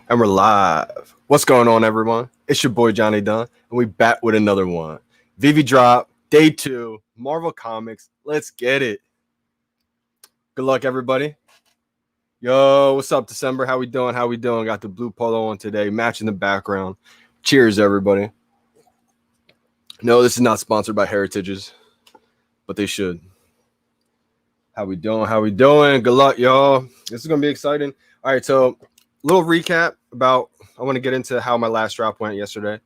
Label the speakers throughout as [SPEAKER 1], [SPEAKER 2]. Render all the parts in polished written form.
[SPEAKER 1] And we're live. What's going on, everyone? It's your boy Johnny Dunn, and we back with another one. VeVe drop, day 2, Marvel Comics. Let's get it. Good luck, everybody. Yo, what's up, December? How we doing? Got the blue polo on today, matching the background. Cheers, everybody. No, this is not sponsored by Heritages, but they should. How we doing? Good luck, y'all. This is going to be exciting. All right, so little recap about, I want to get into how my last drop went yesterday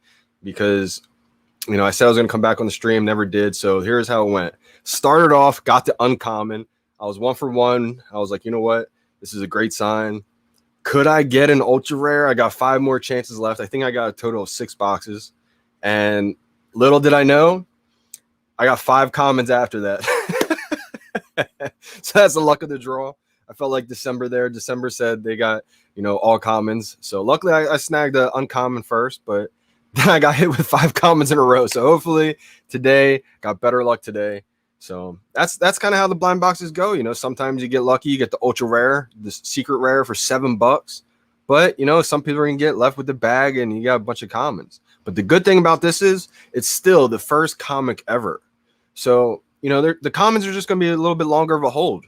[SPEAKER 1] because, I said I was going to come back on the stream, never did. So here's how it went. Started off, got the uncommon. I was 1 for 1. I was like, you know what? This is a great sign. Could I get an ultra rare? I got 5 more chances left. I think I got a total of 6 boxes. And little did I know, I got 5 commons after that. So that's the luck of the draw. I felt like December there. December said they got, all commons. So luckily I snagged the uncommon first, but then I got hit with 5 commons in a row. So hopefully today got better luck today. So that's kind of how the blind boxes go. Sometimes you get lucky, you get the ultra rare, the secret rare for $7. But, some people are going to get left with the bag and you got a bunch of commons. But the good thing about this is it's still the first comic ever. So, the commons are just going to be a little bit longer of a hold.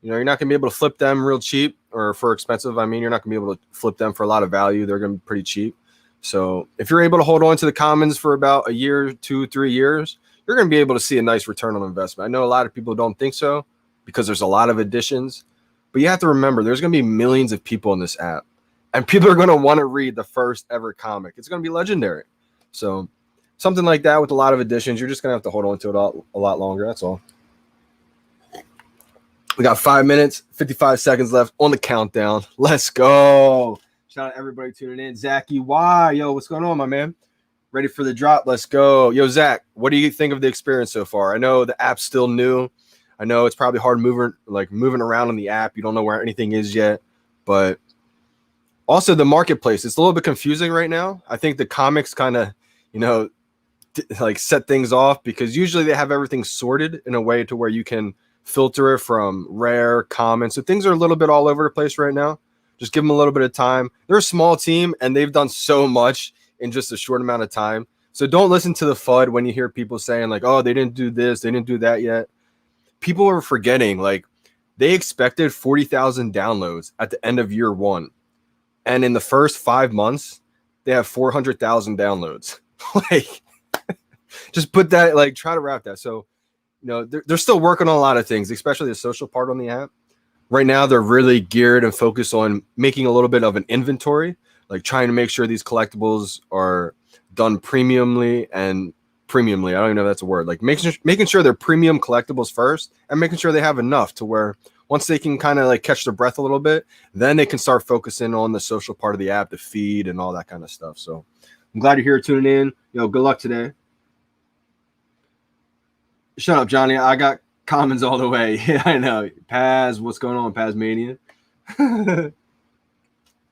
[SPEAKER 1] You're not going to be able to flip them real cheap or for expensive. I mean, you're not going to be able to flip them for a lot of value. They're going to be pretty cheap. So if you're able to hold on to the commons for about a year, 2, 3 years, you're going to be able to see a nice return on investment. I know a lot of people don't think so because there's a lot of additions, but you have to remember there's going to be millions of people in this app and people are going to want to read the first ever comic. It's going to be legendary. So something like that with a lot of additions, you're just going to have to hold on to it a lot longer. That's all. We got 5 minutes, 55 seconds left on the countdown. Let's go. Shout out everybody tuning in. Zachy Y. Yo, what's going on, my man? Ready for the drop. Let's go. Yo, Zach, what do you think of the experience so far? I know the app's still new. I know it's probably hard moving around on the app. You don't know where anything is yet. But also the marketplace. It's a little bit confusing right now. I think the comics kind of, set things off because usually they have everything sorted in a way to where you can filter it from rare, common. So things are a little bit all over the place right now. Just give them a little bit of time. They're a small team and they've done so much in just a short amount of time. So don't listen to the FUD when you hear people saying like, oh, they didn't do this, they didn't do that yet. People are forgetting like they expected 40,000 downloads at the end of year 1. And in the first 5 months, they have 400,000 downloads. Just put that, try to wrap that. So, they're still working on a lot of things, especially the social part on the app. Right now, they're really geared and focused on making a little bit of an inventory, like trying to make sure these collectibles are done premiumly. I don't even know if that's a word. Like making sure they're premium collectibles first and making sure they have enough to where once they can kind of catch their breath a little bit, then they can start focusing on the social part of the app, the feed and all that kind of stuff. So I'm glad you're here tuning in. Good luck today. Shut up, Johnny. I got commons all the way. Yeah, I know. Paz, what's going on, Pazmania? The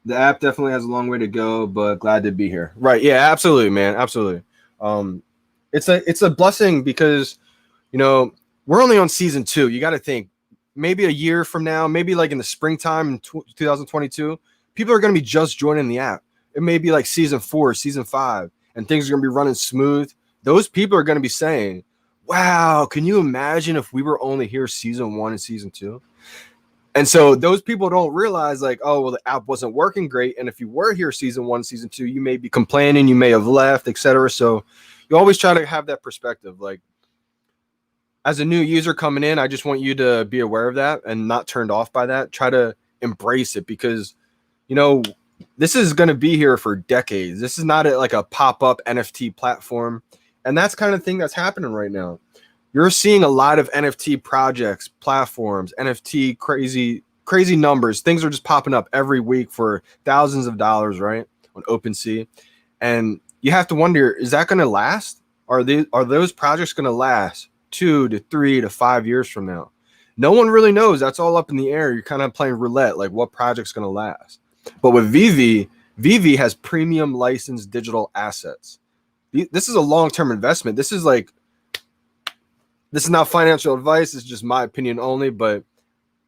[SPEAKER 1] app definitely has a long way to go, but glad to be here. Right. Yeah, absolutely, man. Absolutely. It's a blessing because, we're only on season 2. You got to think maybe a year from now, maybe in the springtime in 2022, people are going to be just joining the app. It may be season 4, season 5, and things are going to be running smooth. Those people are going to be saying, wow, can you imagine if we were only here season 1 and season 2? And so those people don't realize oh, well, the app wasn't working great. And if you were here season 1, season 2, you may be complaining, you may have left, etc. So you always try to have that perspective. As a new user coming in, I just want you to be aware of that and not turned off by that. Try to embrace it because, this is going to be here for decades. This is not a pop-up NFT platform. And that's kind of thing that's happening right now. You're seeing a lot of NFT projects, platforms, NFT crazy numbers. Things are just popping up every week for thousands of dollars, right? On OpenSea. And you have to wonder, is that going to last? Are those projects going to last 2 to 3 to 5 years from now? No one really knows. That's all up in the air. You're kind of playing roulette, what project's going to last. But with VeVe has premium licensed digital assets. This is a long-term investment. This is not financial advice. It's just my opinion only, but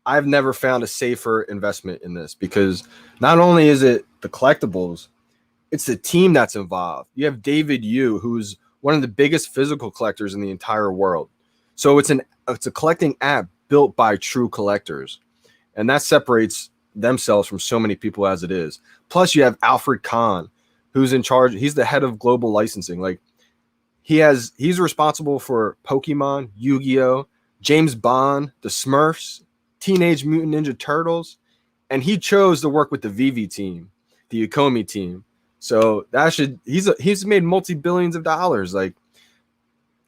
[SPEAKER 1] I've never found a safer investment in this, because not only is it the collectibles, it's the team that's involved. You have David Yu, who's one of the biggest physical collectors in the entire world. So it's a collecting app built by true collectors, and that separates themselves from so many people as it is. Plus, you have Alfred Kahn, who's in charge. He's the head of global licensing. Like he's responsible for Pokemon, Yu-Gi-Oh, James Bond, the Smurfs, Teenage Mutant Ninja Turtles, and he chose to work with the VeVe team, the Ukomi team. So he's made multi-billions of dollars. Like,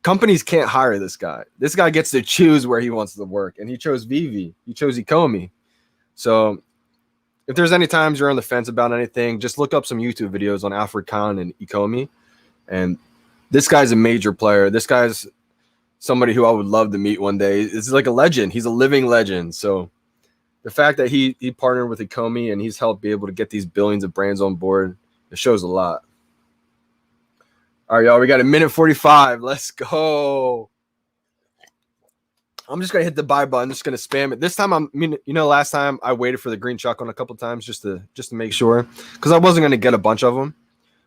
[SPEAKER 1] companies can't hire this guy. This guy gets to choose where he wants to work, and he chose VeVe. He chose Ukomi. So if there's any times you're on the fence about anything, just look up some YouTube videos on Alfred Kahn and Ukomi. And this guy's a major player. This guy's somebody who I would love to meet one day. It's like a legend. He's a living legend. So the fact that he partnered with Ukomi and he's helped be able to get these billions of brands on board, it shows a lot. All right, y'all, we got a minute 45. Let's go. I'm just going to hit the buy button. I'm just going to spam it. This time, last time I waited for the green chuck on a couple times just to make sure, because I wasn't going to get a bunch of them.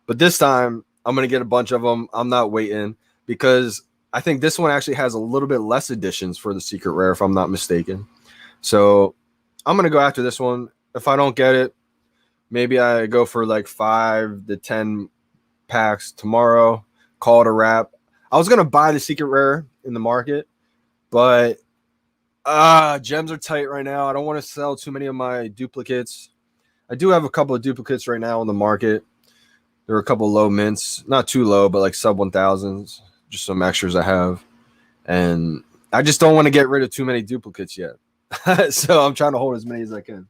[SPEAKER 1] But this time, I'm going to get a bunch of them. I'm not waiting, because I think this one actually has a little bit less editions for the secret rare, if I'm not mistaken. So I'm going to go after this one. If I don't get it, maybe I go for like 5 to 10 packs tomorrow, call it a wrap. I was going to buy the secret rare in the market, but gems are tight right now. I don't want to sell too many of my duplicates. I do have a couple of duplicates right now on the market. There are a couple of low mints, not too low, but like sub 1000s, just some extras I have. And I just don't want to get rid of too many duplicates yet. So I'm trying to hold as many as I can.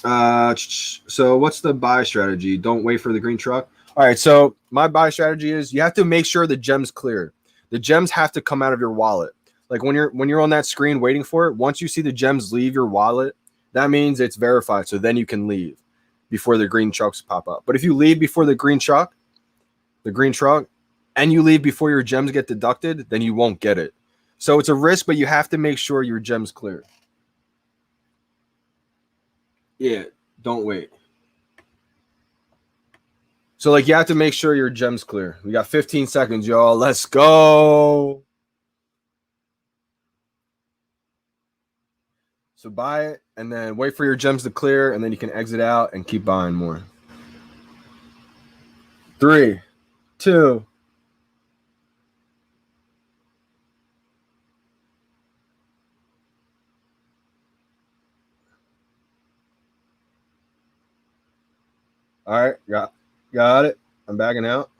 [SPEAKER 1] So what's the buy strategy? Don't wait for the green truck. All right, so my buy strategy is you have to make sure the gem's clear. The gems have to come out of your wallet. Like when you're on that screen waiting for it, once you see the gems leave your wallet, that means it's verified. So then you can leave before the green trucks pop up. But if you leave before the green truck, and you leave before your gems get deducted, then you won't get it. So it's a risk, but you have to make sure your gem's clear. Yeah, don't wait. So like you have to make sure your gem's clear. We got 15 seconds, y'all. Let's go. So buy it and then wait for your gems to clear, and then you can exit out and keep buying more. 3, 2. All right, got it. I'm backing out.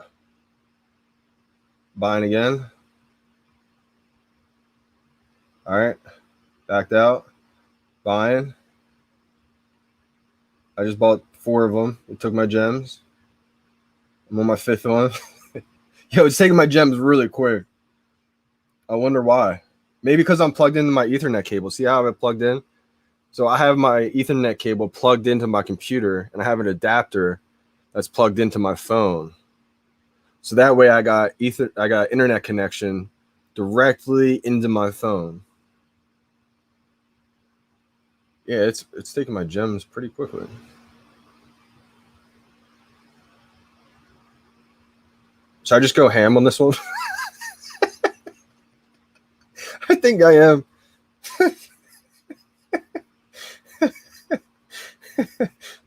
[SPEAKER 1] Buying again. All right, backed out. Buying. I just bought 4 of them. It took my gems. I'm on my 5th one. Yo, it's taking my gems really quick. I wonder why. Maybe because I'm plugged into my Ethernet cable. See how I have it plugged in? So I have my Ethernet cable plugged into my computer, and I have an adapter that's plugged into my phone. So that way I got internet connection directly into my phone. Yeah, it's taking my gems pretty quickly. Should I just go ham on this one? I think I am.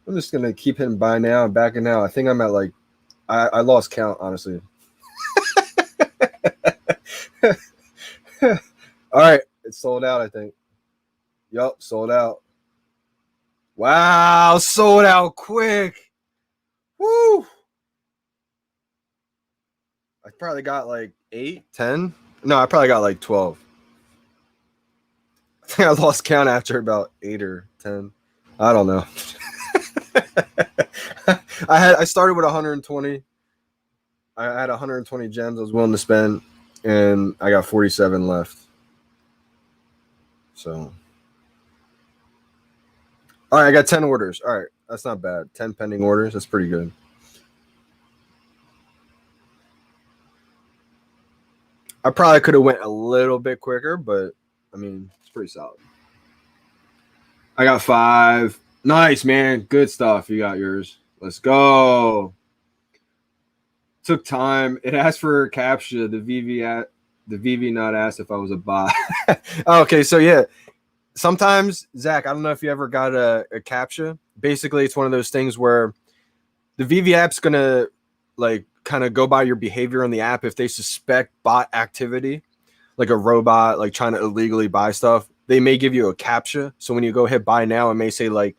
[SPEAKER 1] I'm just going to keep hitting buy now and backing out. I think I'm at like, I lost count, honestly. All right. It's sold out, I think. Yup, sold out. Wow, sold out quick. Woo. I probably got like 8, 10. No, I probably got like 12. I think I lost count after about 8 or 10. I don't know. I started with 120. I had 120 gems I was willing to spend, and I got 47 left. So, all right, I got 10 orders. All right, that's not bad. 10 pending orders. That's pretty good. I probably could have went a little bit quicker, but I mean, it's pretty solid. I got 5. Nice, man. Good stuff. You got yours. Let's go. Took time. It asked for a captcha. The VeVe not asked if I was a bot. Okay, so yeah. Sometimes, Zach, I don't know if you ever got a captcha. Basically, it's one of those things where the VeVe app's gonna like kind of go by your behavior on the app. If they suspect bot activity, like a robot like trying to illegally buy stuff, they may give you a captcha. So when you go hit buy now, it may say like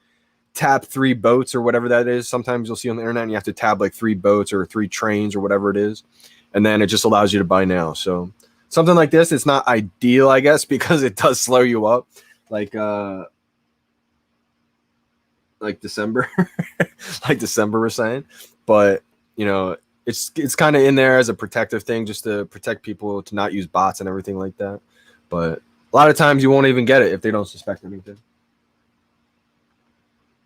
[SPEAKER 1] tap 3 boats or whatever that is. Sometimes you'll see on the internet and you have to tab like 3 boats or 3 trains or whatever it is, and then it just allows you to buy now. So something like this, it's not ideal, I guess, because it does slow you up. Like December, like December we're saying, but you know, it's kind of in there as a protective thing, just to protect people to not use bots and everything like that. But a lot of times you won't even get it if they don't suspect anything.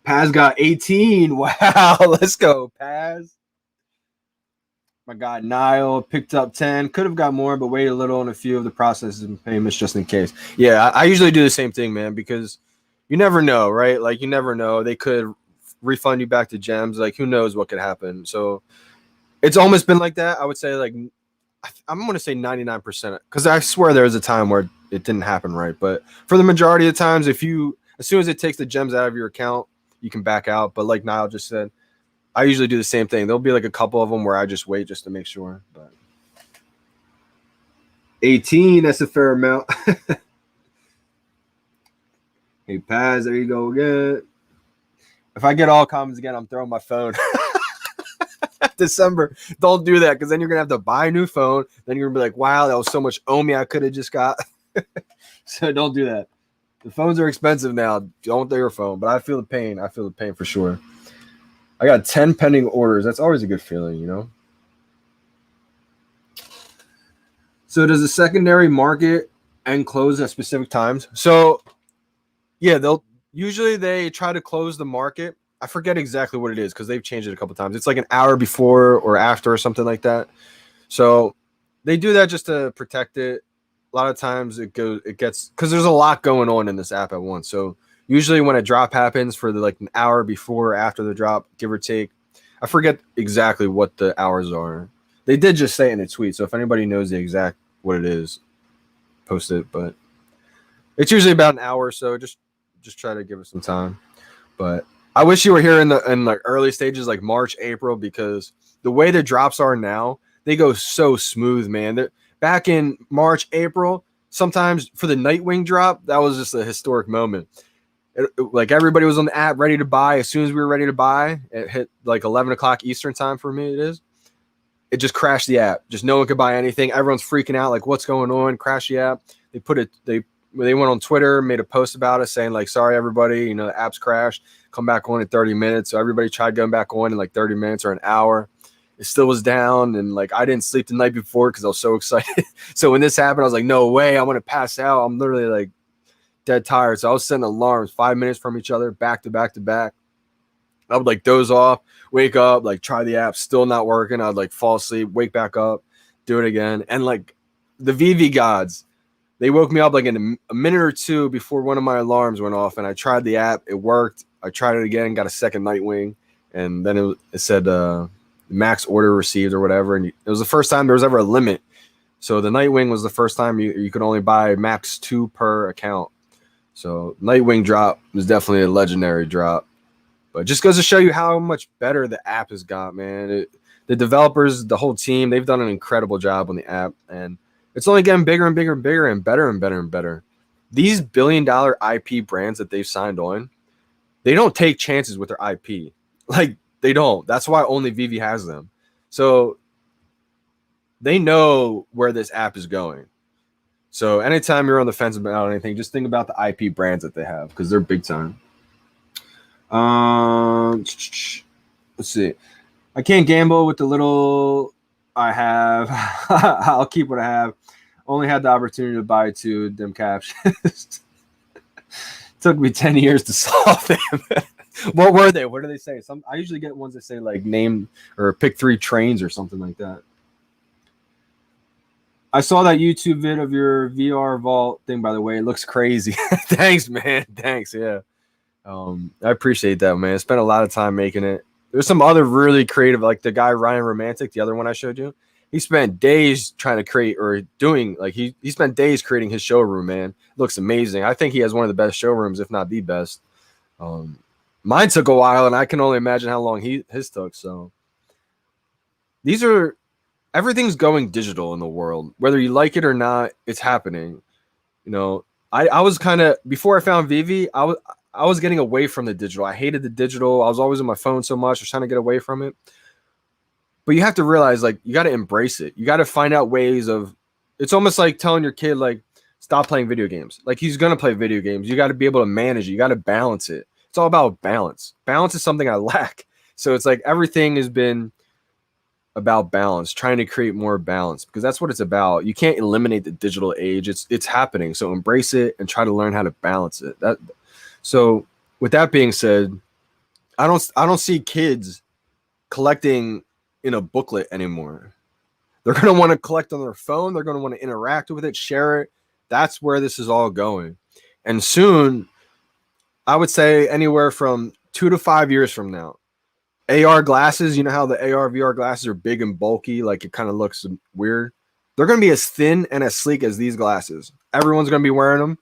[SPEAKER 1] Paz got 18. Wow, let's go, Paz. My guy Niall picked up 10. Could have got more, but waited a little on a few of the processes and payments just in case. Yeah, I usually do the same thing, man, because you never know, right? Like, you never know. They could refund you back to gems. Like, who knows what could happen? So it's almost been like that. I would say, like, I'm going to say 99%, because I swear there was a time where it didn't happen right. But for the majority of times, as soon as it takes the gems out of your account, you can back out. But like Niall just said, I usually do the same thing. There'll be like a couple of them where I just wait just to make sure. But 18, that's a fair amount. Hey, Paz, there you go again. If I get all comments again, I'm throwing my phone. December, don't do that, because then you're going to have to buy a new phone. Then you're going to be like, wow, that was so much Omi I could have just got. So don't do that. The phones are expensive now. Don't throw your phone. But I feel the pain. I feel the pain for sure. I got 10 pending orders. That's always a good feeling, you know? So does the secondary market end close at specific times? So, yeah, they try to close the market. I forget exactly what it is because they've changed it a couple times. It's like an hour before or after or something like that. So they do that just to protect it. A lot of times it gets, because there's a lot going on in this app at once. So usually when a drop happens for like an hour before or after the drop, give or take, I forget exactly what the hours are. They did just say it in a tweet. So if anybody knows the exact what it is, post it. But it's usually about an hour or so. Just try to give it some time. But I wish you were here in the early stages, like March, April, because the way the drops are now, they go so smooth, man. Back in March, April, sometimes for the Nightwing drop, that was just a historic moment. Like everybody was on the app ready to buy. As soon as we were ready to buy, it hit like 11 o'clock Eastern time for me. It just crashed the app. Just no one could buy anything. Everyone's freaking out, like what's going on? Crash the app. They went on Twitter, made a post about it saying like, sorry, everybody, you know, the app's crashed. Come back on in 30 minutes. So everybody tried going back on in like 30 minutes or an hour. It still was down. And like, I didn't sleep the night before because I was so excited. So when this happened, I was like, no way, I'm going to pass out. I'm literally like dead tired. So I was setting alarms 5 minutes from each other, back to back to back. I would like doze off, wake up, like try the app, still not working. I'd like fall asleep, wake back up, do it again. And like the VeVe gods, they woke me up like in a minute or two before one of my alarms went off, and I tried the app. It worked. I tried it again, got a second Nightwing, and then it said max order received or whatever. And it was the first time there was ever a limit. So the Nightwing was the first time you could only buy max 2 per account. So Nightwing drop was definitely a legendary drop. But just goes to show you how much better the app has got, man. The developers, the whole team, they've done an incredible job on the app, and it's only getting bigger and bigger and bigger and better and better and better. These billion-dollar IP brands that they've signed on, they don't take chances with their IP. Like, they don't. That's why only VeVe has them. So they know where this app is going. So anytime you're on the fence about anything, just think about the IP brands that they have, because they're big time. Let's see. I can't gamble with the little I have. I'll keep what I have. Only had the opportunity to buy 2 dim captions. Took me 10 years to solve them. What were they? What do they say? I usually get ones that say like name or pick 3 trains or something like that. I saw that YouTube vid of your VR vault thing, by the way. It looks crazy. Thanks, man. Thanks. Yeah. I appreciate that, man. I spent a lot of time making it. There's some other really creative, like the guy Ryan Romantic, the other one I showed you. He spent days trying to create or doing like he spent days creating his showroom, man. It looks amazing. I think he has one of the best showrooms, if not the best. Um, Mine took a while, and I can only imagine how long his took. So these are everything's going digital in the world, whether you like it or not. It's happening. You know, I was kind of before I found VeVe, I was getting away from the digital. I hated the digital. I was always on my phone so much. I was trying to get away from it. But you have to realize, like, you got to embrace it. You got to find out ways of. It's almost like telling your kid, like, stop playing video games. Like, he's gonna play video games. You got to be able to manage it. You got to balance it. It's all about balance. Balance is something I lack. So it's like everything has been about balance, trying to create more balance because that's what it's about. You can't eliminate the digital age. It's happening. So embrace it and try to learn how to balance it. So with that being said, I don't see kids collecting in a booklet anymore. They're going to want to collect on their phone. They're going to want to interact with it, share it. That's where this is all going. And soon, I would say anywhere from 2 to 5 years from now, AR glasses, you know how the AR VR glasses are big and bulky, like it kind of looks weird. They're going to be as thin and as sleek as these glasses. Everyone's going to be wearing them.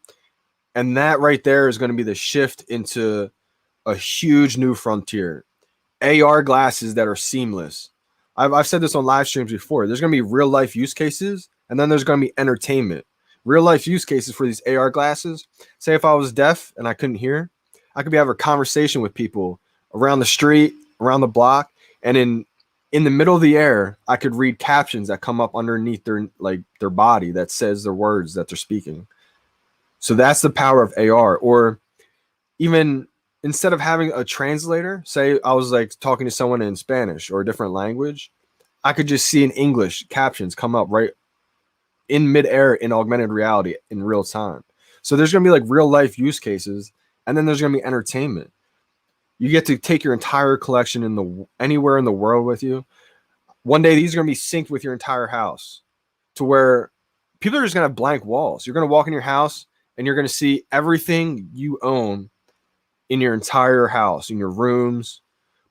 [SPEAKER 1] And that right there is going to be the shift into a huge new frontier. AR glasses that are seamless. I've said this on live streams before. There's going to be real life use cases, and then there's going to be entertainment. Real life use cases for these AR glasses. Say if I was deaf and I couldn't hear, I could be having a conversation with people around the street, around the block, and in the middle of the air, I could read captions that come up underneath their body that says the words that they're speaking. So that's the power of AR. Or even instead of having a translator, say I was like talking to someone in Spanish or a different language, I could just see in English captions come up right in midair in augmented reality in real time. So there's going to be like real life use cases, and then there's going to be entertainment. You get to take your entire collection anywhere in the world with you. One day, these are going to be synced with your entire house to where people are just going to have blank walls. You're going to walk in your house and you're going to see everything you own in your entire house, in your rooms,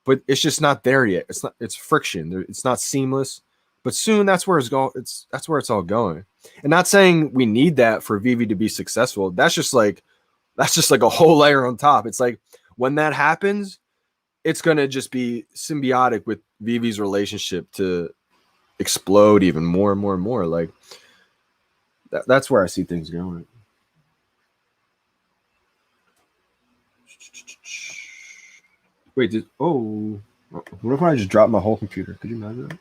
[SPEAKER 1] but it's just not there yet. It's friction. It's not seamless, but soon that's where it's going. That's where it's all going. And not saying we need that for VeVe to be successful. That's just like a whole layer on top. It's like when that happens, it's going to just be symbiotic with VeVe's relationship to explode even more and more and more. Like that's where I see things going. Wait, what if I just dropped my whole computer? Could you imagine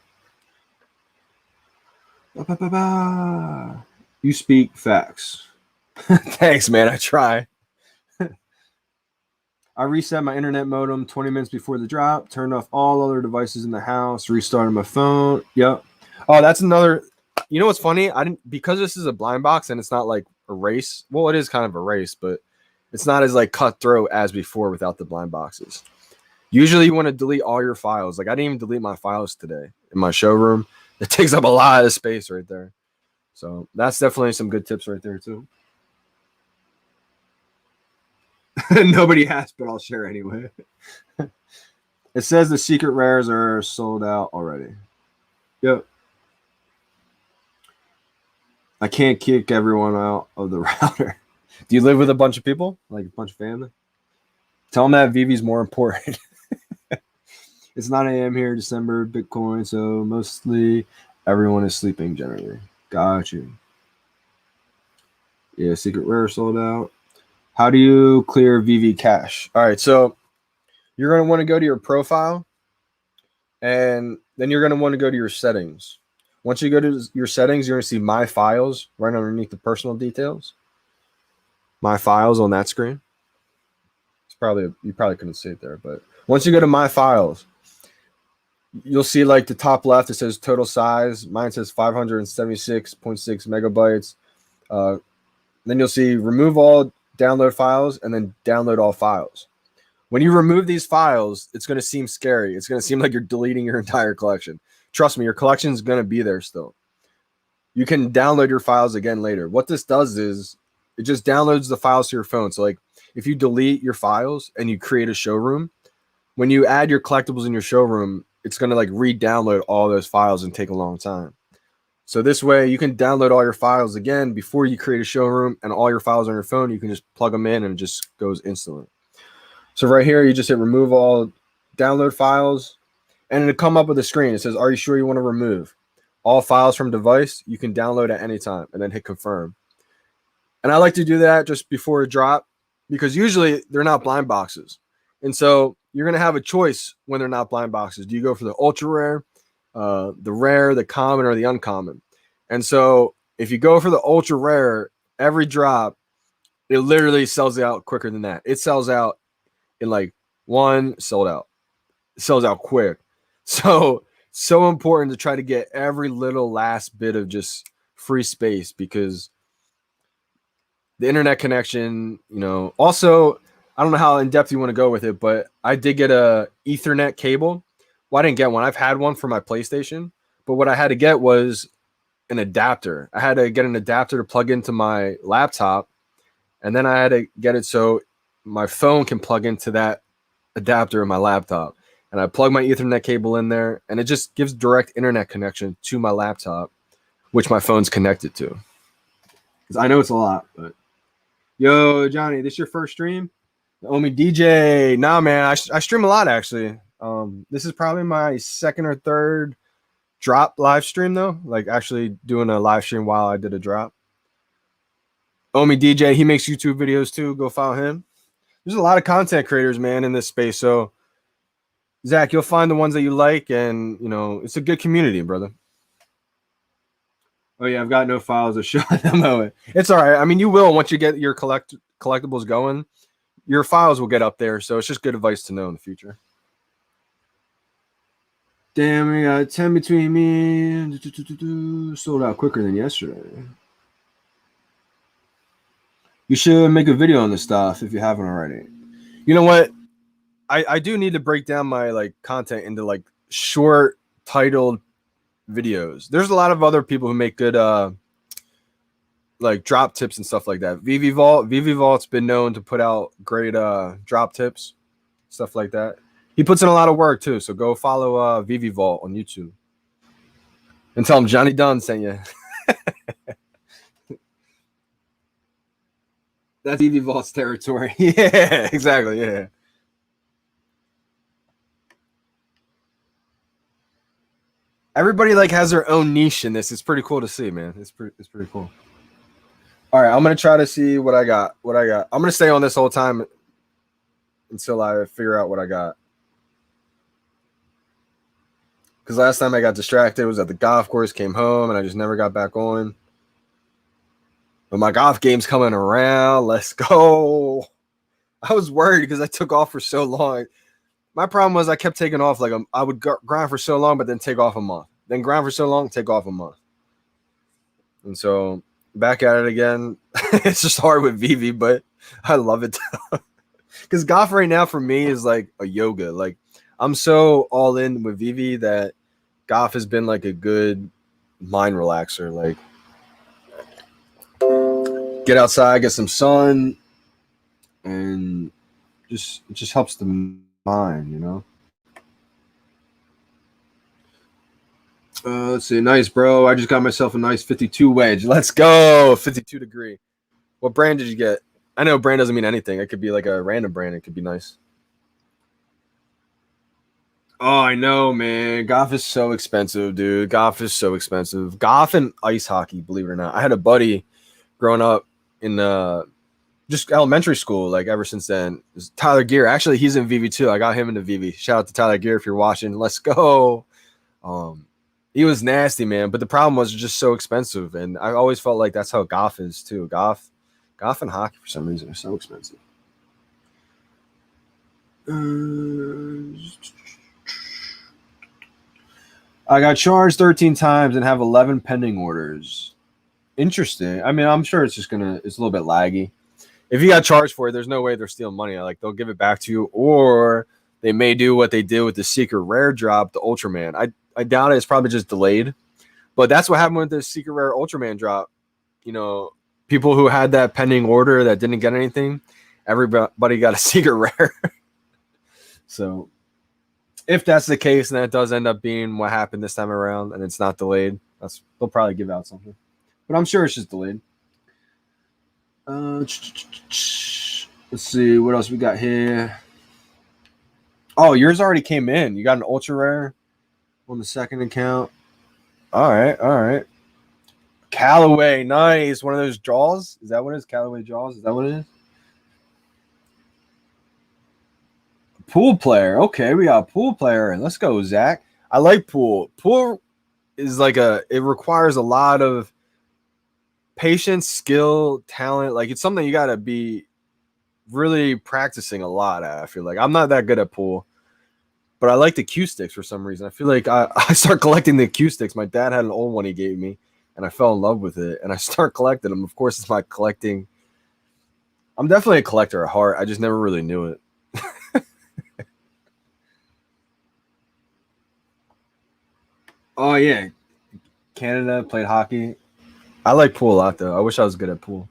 [SPEAKER 1] that? You speak facts. Thanks, man. I try. I reset my internet modem 20 minutes before the drop, turned off all other devices in the house, restarted my phone. Yep. Oh, that's another. You know what's funny? Because this is a blind box and it's not like a race. Well, it is kind of a race, but it's not as like cutthroat as before without the blind boxes. Usually you want to delete all your files. Like I didn't even delete my files today in my showroom. It takes up a lot of space right there. So that's definitely some good tips right there too. Nobody asked, but I'll share anyway. It says the secret rares are sold out already. Yep. I can't kick everyone out of the router. Do you live with a bunch of people? Like a bunch of family? Tell them that VeVe's more important. It's 9 a.m. here, December, Bitcoin, so mostly everyone is sleeping generally. Got you. Yeah, secret rare sold out. How do you clear VeVe cache? All right, so you're going to want to go to your profile, and then you're going to want to go to your settings. Once you go to your settings, you're going to see My Files right underneath the personal details. My Files on that screen. You probably couldn't see it there, but once you go to My Files, you'll see like the top left, it says total size. Mine says 576.6 megabytes. Then you'll see remove all download files and then download all files. When you remove these files, it's going to seem scary. It's going to seem like you're deleting your entire collection. Trust me, your collection is going to be there still. You can download your files again later. What this does is it just downloads the files to your phone. So like if you delete your files and you create a showroom, when you add your collectibles in your showroom, it's going to like re-download all those files and take a long time. So this way you can download all your files again before you create a showroom, and all your files on your phone, you can just plug them in and it just goes instantly. So right here, you just hit remove all download files, and it'll come up with a screen. It says, are you sure you want to remove all files from device? You can download at any time, and then hit confirm. And I like to do that just before a drop, because usually they're not blind boxes. And so you're going to have a choice when they're not blind boxes. Do you go for the ultra rare, the rare, the common, or the uncommon? And so if you go for the ultra rare, every drop, it literally sells out quicker than that. It sells out in like one, sold out. It sells out quick. So important to try to get every little last bit of just free space, because the internet connection, you know, also, I don't know how in depth you want to go with it, but I did get a Ethernet cable. Well, I didn't get one. I've had one for my PlayStation, but what I had to get was an adapter. I had to get an adapter to plug into my laptop, and then I had to get it so my phone can plug into that adapter in my laptop. And I plug my Ethernet cable in there, and it just gives direct internet connection to my laptop, which my phone's connected to. I know it's a lot, but yo, Johnny, this your first stream? Omi DJ. Nah, man, I stream a lot, actually. This is probably my second or third drop live stream, though. Like, actually doing a live stream while I did a drop. Omi DJ, he makes YouTube videos, too. Go follow him. There's a lot of content creators, man, in this space. So, Zach, you'll find the ones that you like, and, you know, it's a good community, brother. Oh, yeah, I've got no files to show at the moment. It's all right. I mean, you will once you get your collectibles going. Your files will get up there, so it's just good advice to know in the future. Damn, we got 10 between me. Sold out quicker than yesterday. You should make a video on this stuff if you haven't already. You know what? I do need to break down my like content into like short titled videos. There's a lot of other people who make good like drop tips and stuff like that. VeVe Vault's been known to put out great drop tips, stuff like that. He puts in a lot of work too, so go follow VeVe Vault on YouTube and tell him Johnny Dunn sent you. That's VeVe Vault's territory. Yeah, exactly. Yeah. Everybody like has their own niche in this. It's pretty cool to see, man. It's pretty cool. All right, I'm gonna try to see what I got. I'm gonna stay on this whole time until I figure out what I got. Because last time I got distracted was at the golf course, came home, and I just never got back on. But my golf game's coming around. Let's go. I was worried because I took off for so long. My problem was I kept taking off. Like I would grind for so long, but then take off a month. Then grind for so long, take off a month. And so back at it again. It's just hard with VeVe, but I love it. Because golf right now for me is like a yoga. Like I'm so all in with VeVe that golf has been like a good mind relaxer. Like get outside, get some sun, and it just helps the mind, you know. Let's see. Nice, bro. I just got myself a nice 52 wedge. Let's go. 52 degree. What brand did you get? I know brand doesn't mean anything. It could be like a random brand. It could be nice. Oh, I know, man. Golf is so expensive, dude. Golf is so expensive. Golf and ice hockey, believe it or not. I had a buddy growing up in just elementary school, like ever since then. It's Tyler Gear. Actually, he's in VeVe too. I got him into VeVe. Shout out to Tyler Gear if you're watching. Let's go. He was nasty, man. But the problem was just so expensive. And I always felt like that's how golf is too. Golf and hockey for some reason are so expensive. I got charged 13 times and have 11 pending orders. Interesting. I mean, I'm sure it's a little bit laggy. If you got charged for it, there's no way they're stealing money. Like they'll give it back to you, or they may do what they did with the secret rare drop, the Ultraman. I doubt it. It's probably just delayed. But that's what happened with the secret rare Ultraman drop. You know, people who had that pending order that didn't get anything, everybody got a secret rare. So if that's the case, and that does end up being what happened this time around, and it's not delayed, they'll probably give out something. But I'm sure it's just delayed. Let's see what else we got here. Oh, yours already came in. You got an ultra rare on the second account. All right. Callaway, nice. One of those draws. Is that what it is? Callaway draws. Is that what it is? Pool player. Okay, we got a pool player. Let's go, Zach. I like pool. Pool is like it requires a lot of patience, skill, talent. Like it's something you got to be really practicing a lot at. I feel like I'm not that good at pool, but I like the cue sticks for some reason. I feel like I start collecting the cue sticks. My dad had an old one he gave me, and I fell in love with it, and I start collecting them. Of course, it's my collecting. I'm definitely a collector at heart. I just never really knew it. Oh, yeah. Canada, played hockey. I like pool a lot, though. I wish I was good at pool.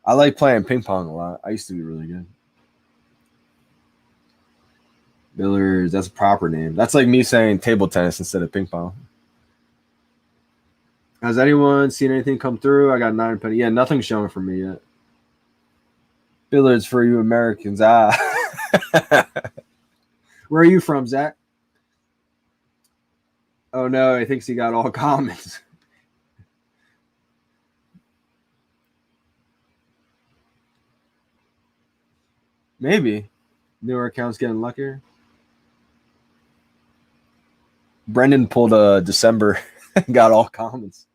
[SPEAKER 1] I like playing ping pong a lot. I used to be really good. Billiards, that's a proper name. That's like me saying table tennis instead of ping pong. Has anyone seen anything come through? I got 9 penny. Yeah, nothing's showing for me yet. Billiards for you Americans. Ah. Where are you from, Zach? Oh, no, he thinks he got all commons. Maybe. Newer accounts getting luckier. Brendan pulled a December and got all commons.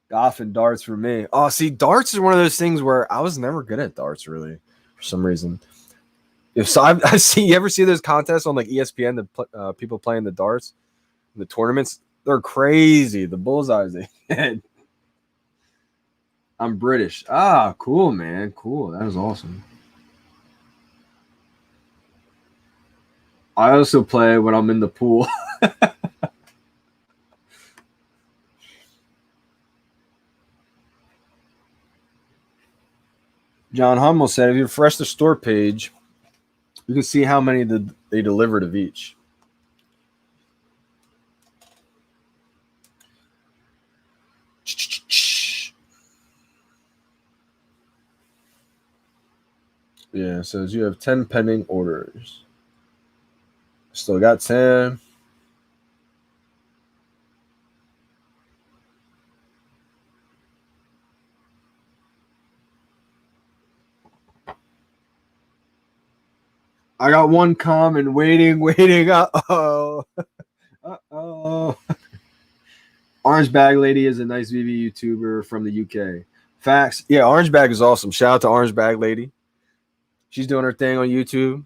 [SPEAKER 1] Golf and darts for me. Oh, see, darts is one of those things where I was never good at darts, really, for some reason. I see, you ever see those contests on like ESPN, the people playing the darts, the tournaments? They're crazy. The bullseyes they hit. I'm British. Ah, cool, man. Cool. That is awesome. I also play when I'm in the pool. John Hummel said, if you refresh the store page, you can see how many they delivered of each. Yeah, it says you have 10 pending orders. Still got 10. I got one comment waiting. Uh-oh. Uh-oh. Orange Bag Lady is a nice VeVe YouTuber from the UK. Facts. Yeah, Orange Bag is awesome. Shout out to Orange Bag Lady. She's doing her thing on YouTube.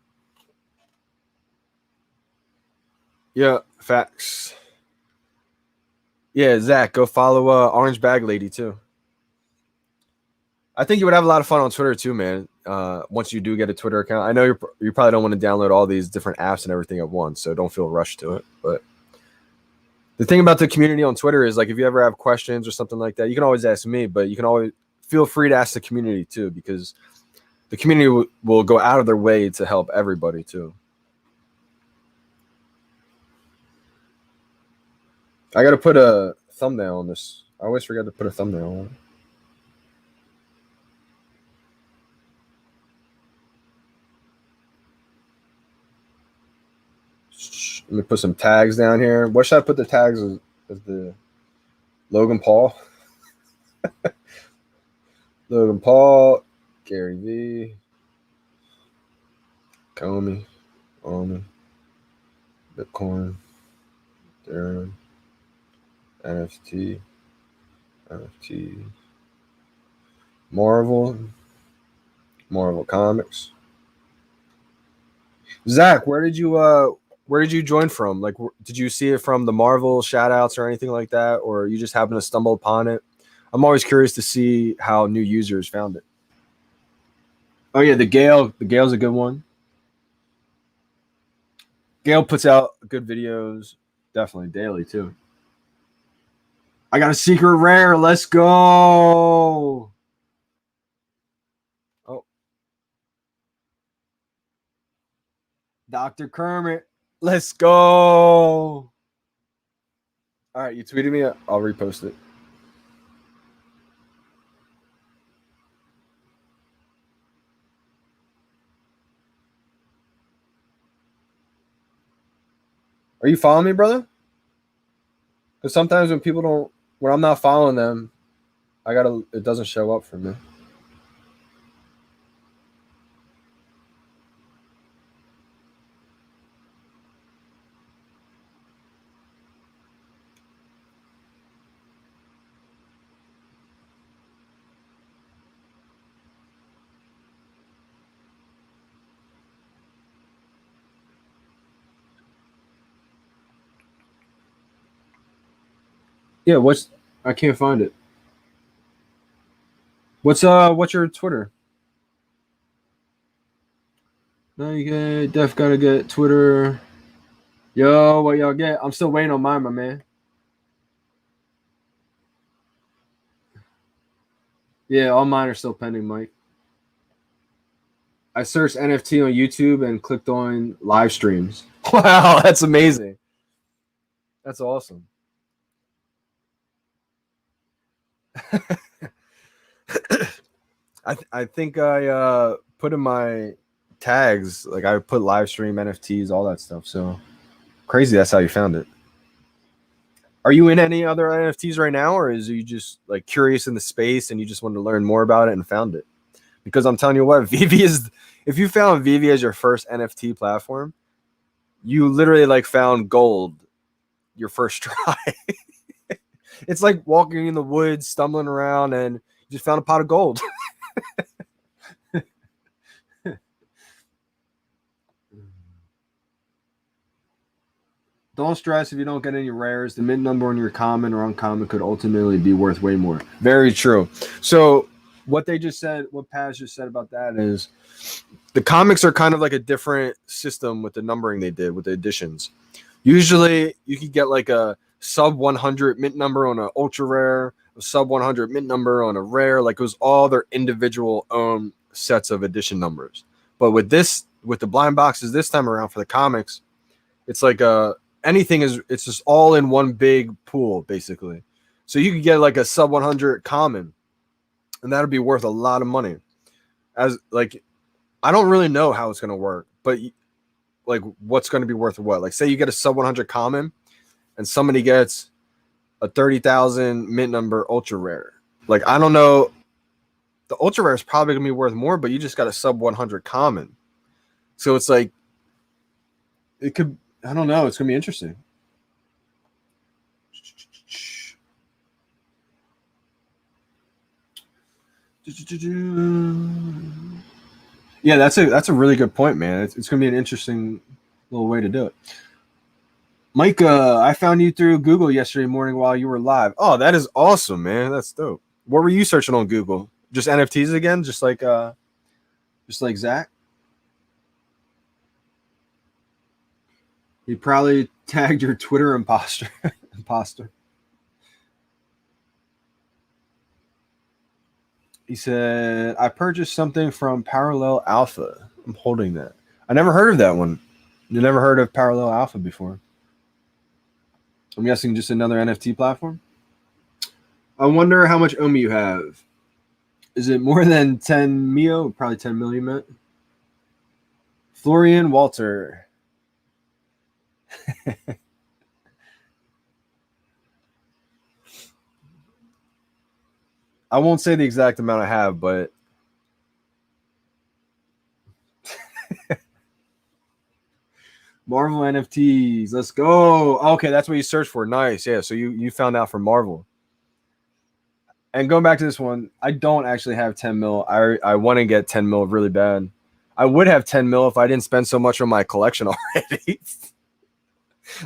[SPEAKER 1] Yeah, facts. Yeah, Zach, go follow Orange Bag Lady too. I think you would have a lot of fun on Twitter too, man. Once you do get a Twitter account, I know you probably don't want to download all these different apps and everything at once, so don't feel rushed to it. But the thing about the community on Twitter is, like, if you ever have questions or something like that, you can always ask me, but you can always feel free to ask the community too, because the community will go out of their way to help everybody too. I got to put a thumbnail on this. I always forget to put a thumbnail on it. Let me put some tags down here. What should I put the tags as the Logan Paul? Logan Paul, Gary V, Comey, Omi, Bitcoin, Darren, NFT, Marvel Comics. Zach, where did you join from? Like, did you see it from the Marvel shoutouts or anything like that, or you just happened to stumble upon it? I'm always curious to see how new users found it. Oh yeah, the Gale's a good one. Gale puts out good videos, definitely daily too. I got a secret rare. Let's go. Dr. Kermit. Let's go. All right, you tweeted me. I'll repost it. Are you following me, brother? Because sometimes when I'm not following them, it doesn't show up for me. Yeah, I can't find it. What's your Twitter? No, you gotta get Twitter. Yo, what y'all get? I'm still waiting on mine, my man. Yeah, all mine are still pending, Mike. I searched NFT on YouTube and clicked on live streams. Wow, that's amazing. That's awesome. I think I put in my tags, like I put live stream NFTs, all that stuff. So crazy that's how you found it. Are you in any other NFTs right now, or is you just like curious in the space and you just wanted to learn more about it and found it? Because I'm telling you what, VeVe is, if you found VeVe as your first NFT platform, you literally like found gold your first try. It's like walking in the woods, stumbling around, and you just found a pot of gold. Don't stress if you don't get any rares. The mint number on your common or uncommon could ultimately be worth way more. Very true. So what Paz just said about that is the comics are kind of like a different system with the numbering they did with the editions. Usually you could get like a sub 100 mint number on an ultra rare, a sub 100 mint number on a rare. Like it was all their individual own sets of edition numbers. But with the blind boxes this time around for the comics, it's like it's just all in one big pool basically. So you could get like a sub 100 common, and that'd be worth a lot of money. As like, I don't really know how it's gonna work, but like, what's going to be worth what? Like, say you get a sub 100 common, and somebody gets a 30,000 mint number ultra rare. Like, I don't know. The ultra rare is probably gonna be worth more, but you just got a sub 100 common. So it's like, it could. I don't know. It's gonna be interesting. Yeah, that's a really good point, man. It's gonna be an interesting little way to do it. Mike, I found you through Google yesterday morning while you were live. Oh, that is awesome, man. That's dope. What were you searching on Google? Just NFTs again, just like Zach. He probably tagged your Twitter imposter. Imposter. He said, I purchased something from Parallel Alpha. I'm holding that. I never heard of that one. You never heard of Parallel Alpha before? I'm guessing just another NFT platform. I wonder how much OMI you have. Is it more than 10 Mio? Probably 10 million mint. Florian Walter. I won't say the exact amount I have, but Marvel NFTs. Let's go. Okay, that's what you searched for. Nice. Yeah, so you found out for Marvel. And going back to this one, I don't actually have 10 mil. I want to get 10 mil really bad. I would have 10 mil if I didn't spend so much on my collection already.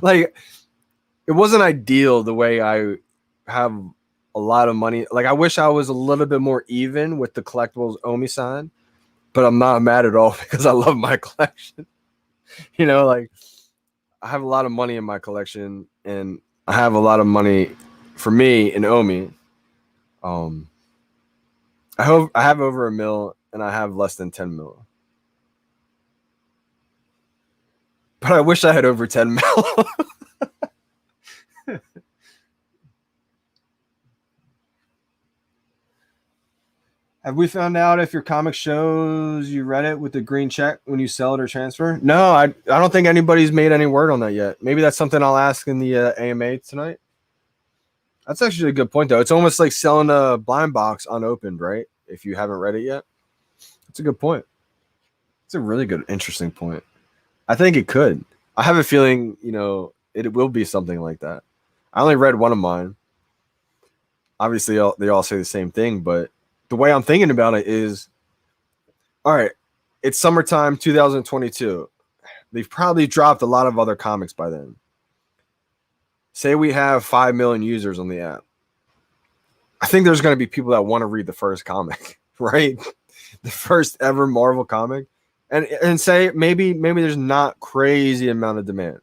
[SPEAKER 1] Like, it wasn't ideal the way I have a lot of money. Like, I wish I was a little bit more even with the collectibles OMI side, but I'm not mad at all because I love my collection. You know, like, I have a lot of money in my collection, and I have a lot of money for me in OMI. I hope I have over $1 million, and I have less than 10 mil. But I wish I had over 10 mil. Have we found out if your comic shows you read it with the green check when you sell it or transfer? No, I don't think anybody's made any word on that yet. Maybe that's something I'll ask in the AMA tonight. That's actually a good point, though. It's almost like selling a blind box unopened, right? If you haven't read it yet. That's a good point. It's a really good, interesting point. I think it could. I have a feeling, it will be something like that. I only read one of mine. Obviously, they all say the same thing, but the way I'm thinking about it is, all right, it's summertime 2022. They've probably dropped a lot of other comics by then. Say we have 5 million users on the app. I think there's going to be people that want to read the first comic, right? The first ever Marvel comic. And say maybe there's not crazy amount of demand.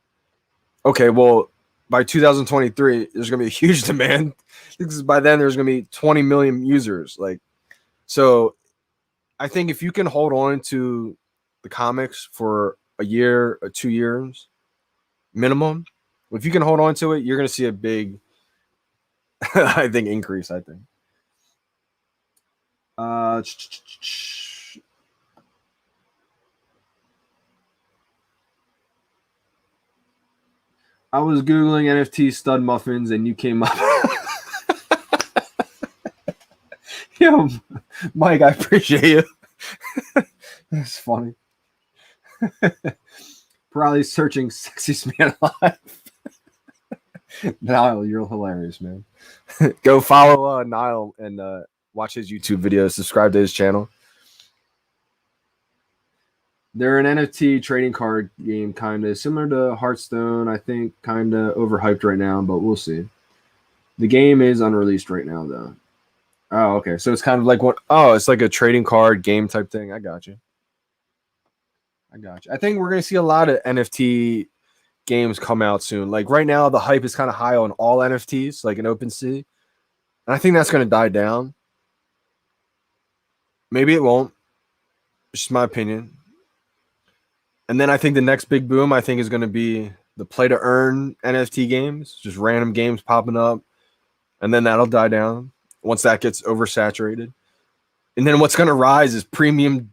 [SPEAKER 1] Okay, well, by 2023, there's going to be a huge demand because by then there's going to be 20 million users. So I think if you can hold on to the comics for a year or 2 years minimum, if you can hold on to it, you're going to see a big, I think, increase, I think. I was Googling NFT stud muffins and you came up. Yo, Mike, I appreciate you. That's funny. Probably searching sexiest man alive. Niall, you're hilarious, man. Go follow Niall and watch his YouTube videos. Subscribe to his channel. They're an NFT trading card game, kind of similar to Hearthstone. I think kind of overhyped right now, but we'll see. The game is unreleased right now, though. Oh, okay. So it's kind of like what? Oh, it's like a trading card game type thing. I got you. I think we're going to see a lot of NFT games come out soon. Like right now, the hype is kind of high on all NFTs, like an OpenSea. And I think that's going to die down. Maybe it won't. It's just my opinion. And then I think the next big boom, I think, is going to be the play-to-earn NFT games. Just random games popping up. And then that'll die down once that gets oversaturated. And then what's going to rise is premium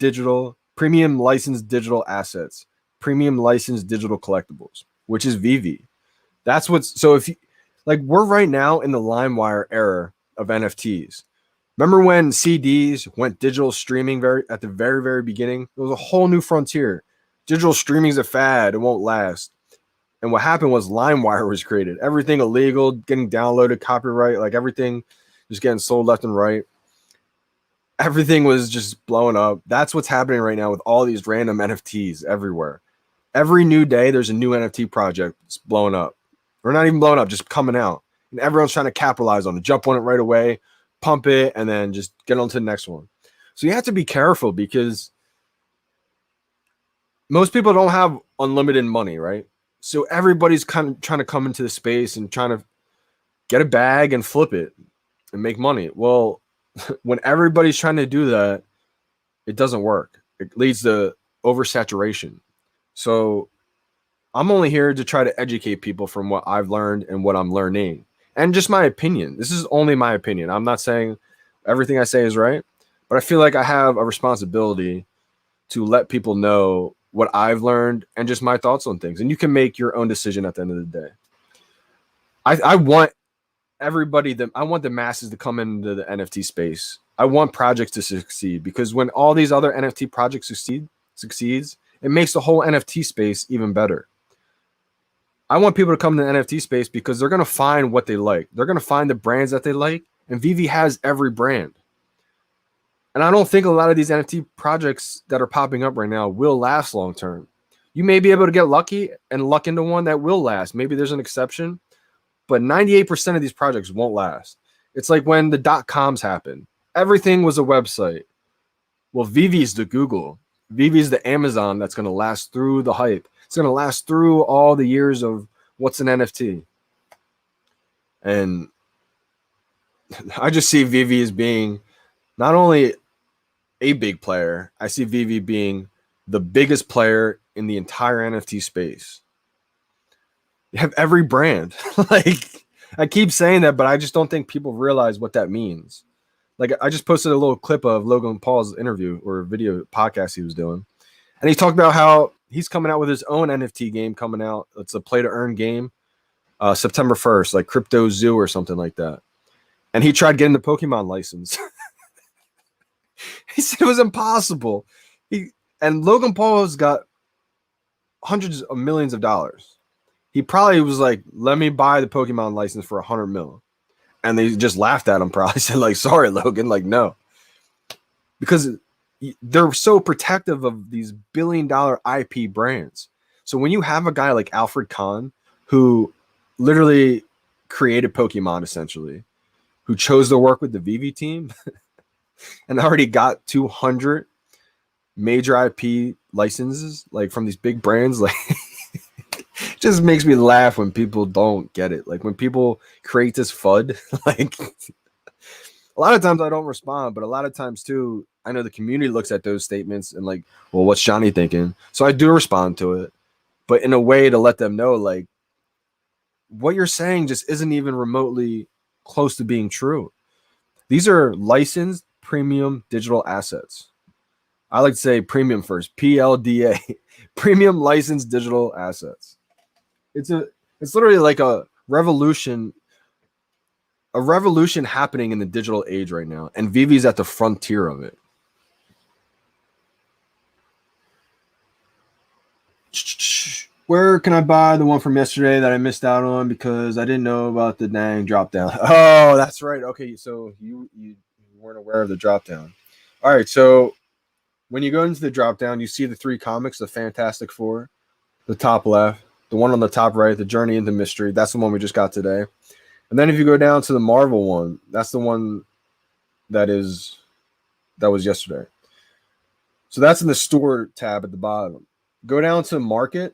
[SPEAKER 1] licensed digital assets, premium licensed digital collectibles, which is VeVe. That's what's so if you like we're right now in the LimeWire era of NFTs. Remember when CDs went digital streaming at the very, very beginning? It was a whole new frontier. Digital streaming is a fad. It won't last. And what happened was LimeWire was created. Everything illegal, getting downloaded, copyright, like everything just getting sold left and right. Everything was just blowing up. That's what's happening right now with all these random NFTs everywhere. Every new day, there's a new NFT project that's blowing up. Or not even blowing up, just coming out. And everyone's trying to capitalize on it, jump on it right away, pump it, and then just get on to the next one. So you have to be careful because most people don't have unlimited money, right? So everybody's kind of trying to come into the space and trying to get a bag and flip it and make money. Well, when everybody's trying to do that, it doesn't work. It leads to oversaturation. So I'm only here to try to educate people from what I've learned and what I'm learning. And just my opinion. This is only my opinion. I'm not saying everything I say is right, but I feel like I have a responsibility to let people know what I've learned and just my thoughts on things. And you can make your own decision at the end of the day. I want everybody I want the masses to come into the NFT space. I want projects to succeed because when all these other NFT projects succeeds, it makes the whole NFT space even better. I want people to come to the NFT space because they're going to find what they like. They're going to find the brands that they like, and VeVe has every brand. And I don't think a lot of these NFT projects that are popping up right now will last long term. You may be able to get lucky and luck into one that will last. Maybe there's an exception, but 98% of these projects won't last. It's like when the .coms happened. Everything was a website. Well, VeVe's the Google. VeVe's the Amazon that's going to last through the hype. It's going to last through all the years of what's an NFT. And I just see VeVe as being not only a big player, I see VeVe being the biggest player in the entire NFT space. You have every brand. Like, I keep saying that, but I just don't think people realize what that means. Like, I just posted a little clip of Logan Paul's interview or video podcast he was doing. And he talked about how he's coming out with his own NFT game coming out. It's a play to earn game, September 1st, like Crypto Zoo or something like that. And he tried getting the Pokemon license. He said it was impossible. And Logan Paul has got hundreds of millions of dollars. He probably was like, let me buy the Pokemon license for $100 million. And they just laughed at him, probably said, like, sorry, Logan, like, no. Because they're so protective of these billion-dollar IP brands. So when you have a guy like Alfred Kahn, who literally created Pokemon, essentially, who chose to work with the VeVe team and already got 200 major IP licenses, like, from these big brands, like, it just makes me laugh when people don't get it. Like, when people create this FUD, like, a lot of times I don't respond, but a lot of times too, I know the community looks at those statements and like, well, what's Johnny thinking? So I do respond to it, but in a way to let them know, like, what you're saying just isn't even remotely close to being true. These are licensed premium digital assets. I like to say premium first, PLDA, premium licensed digital assets. It's literally like a revolution happening in the digital age right now, and VeVe's at the frontier of it. Where can I buy the one from yesterday that I missed out on because I didn't know about the dang drop down? Oh, that's right. Okay, so you weren't aware of the drop down. All right, so when you go into the drop down, you see the 3 comics, the Fantastic Four, the top left, the one on the top right, the Journey into Mystery. That's the one we just got today. And then if you go down to the Marvel one, that's the one that was yesterday. So that's in the store tab at the bottom. Go down to market.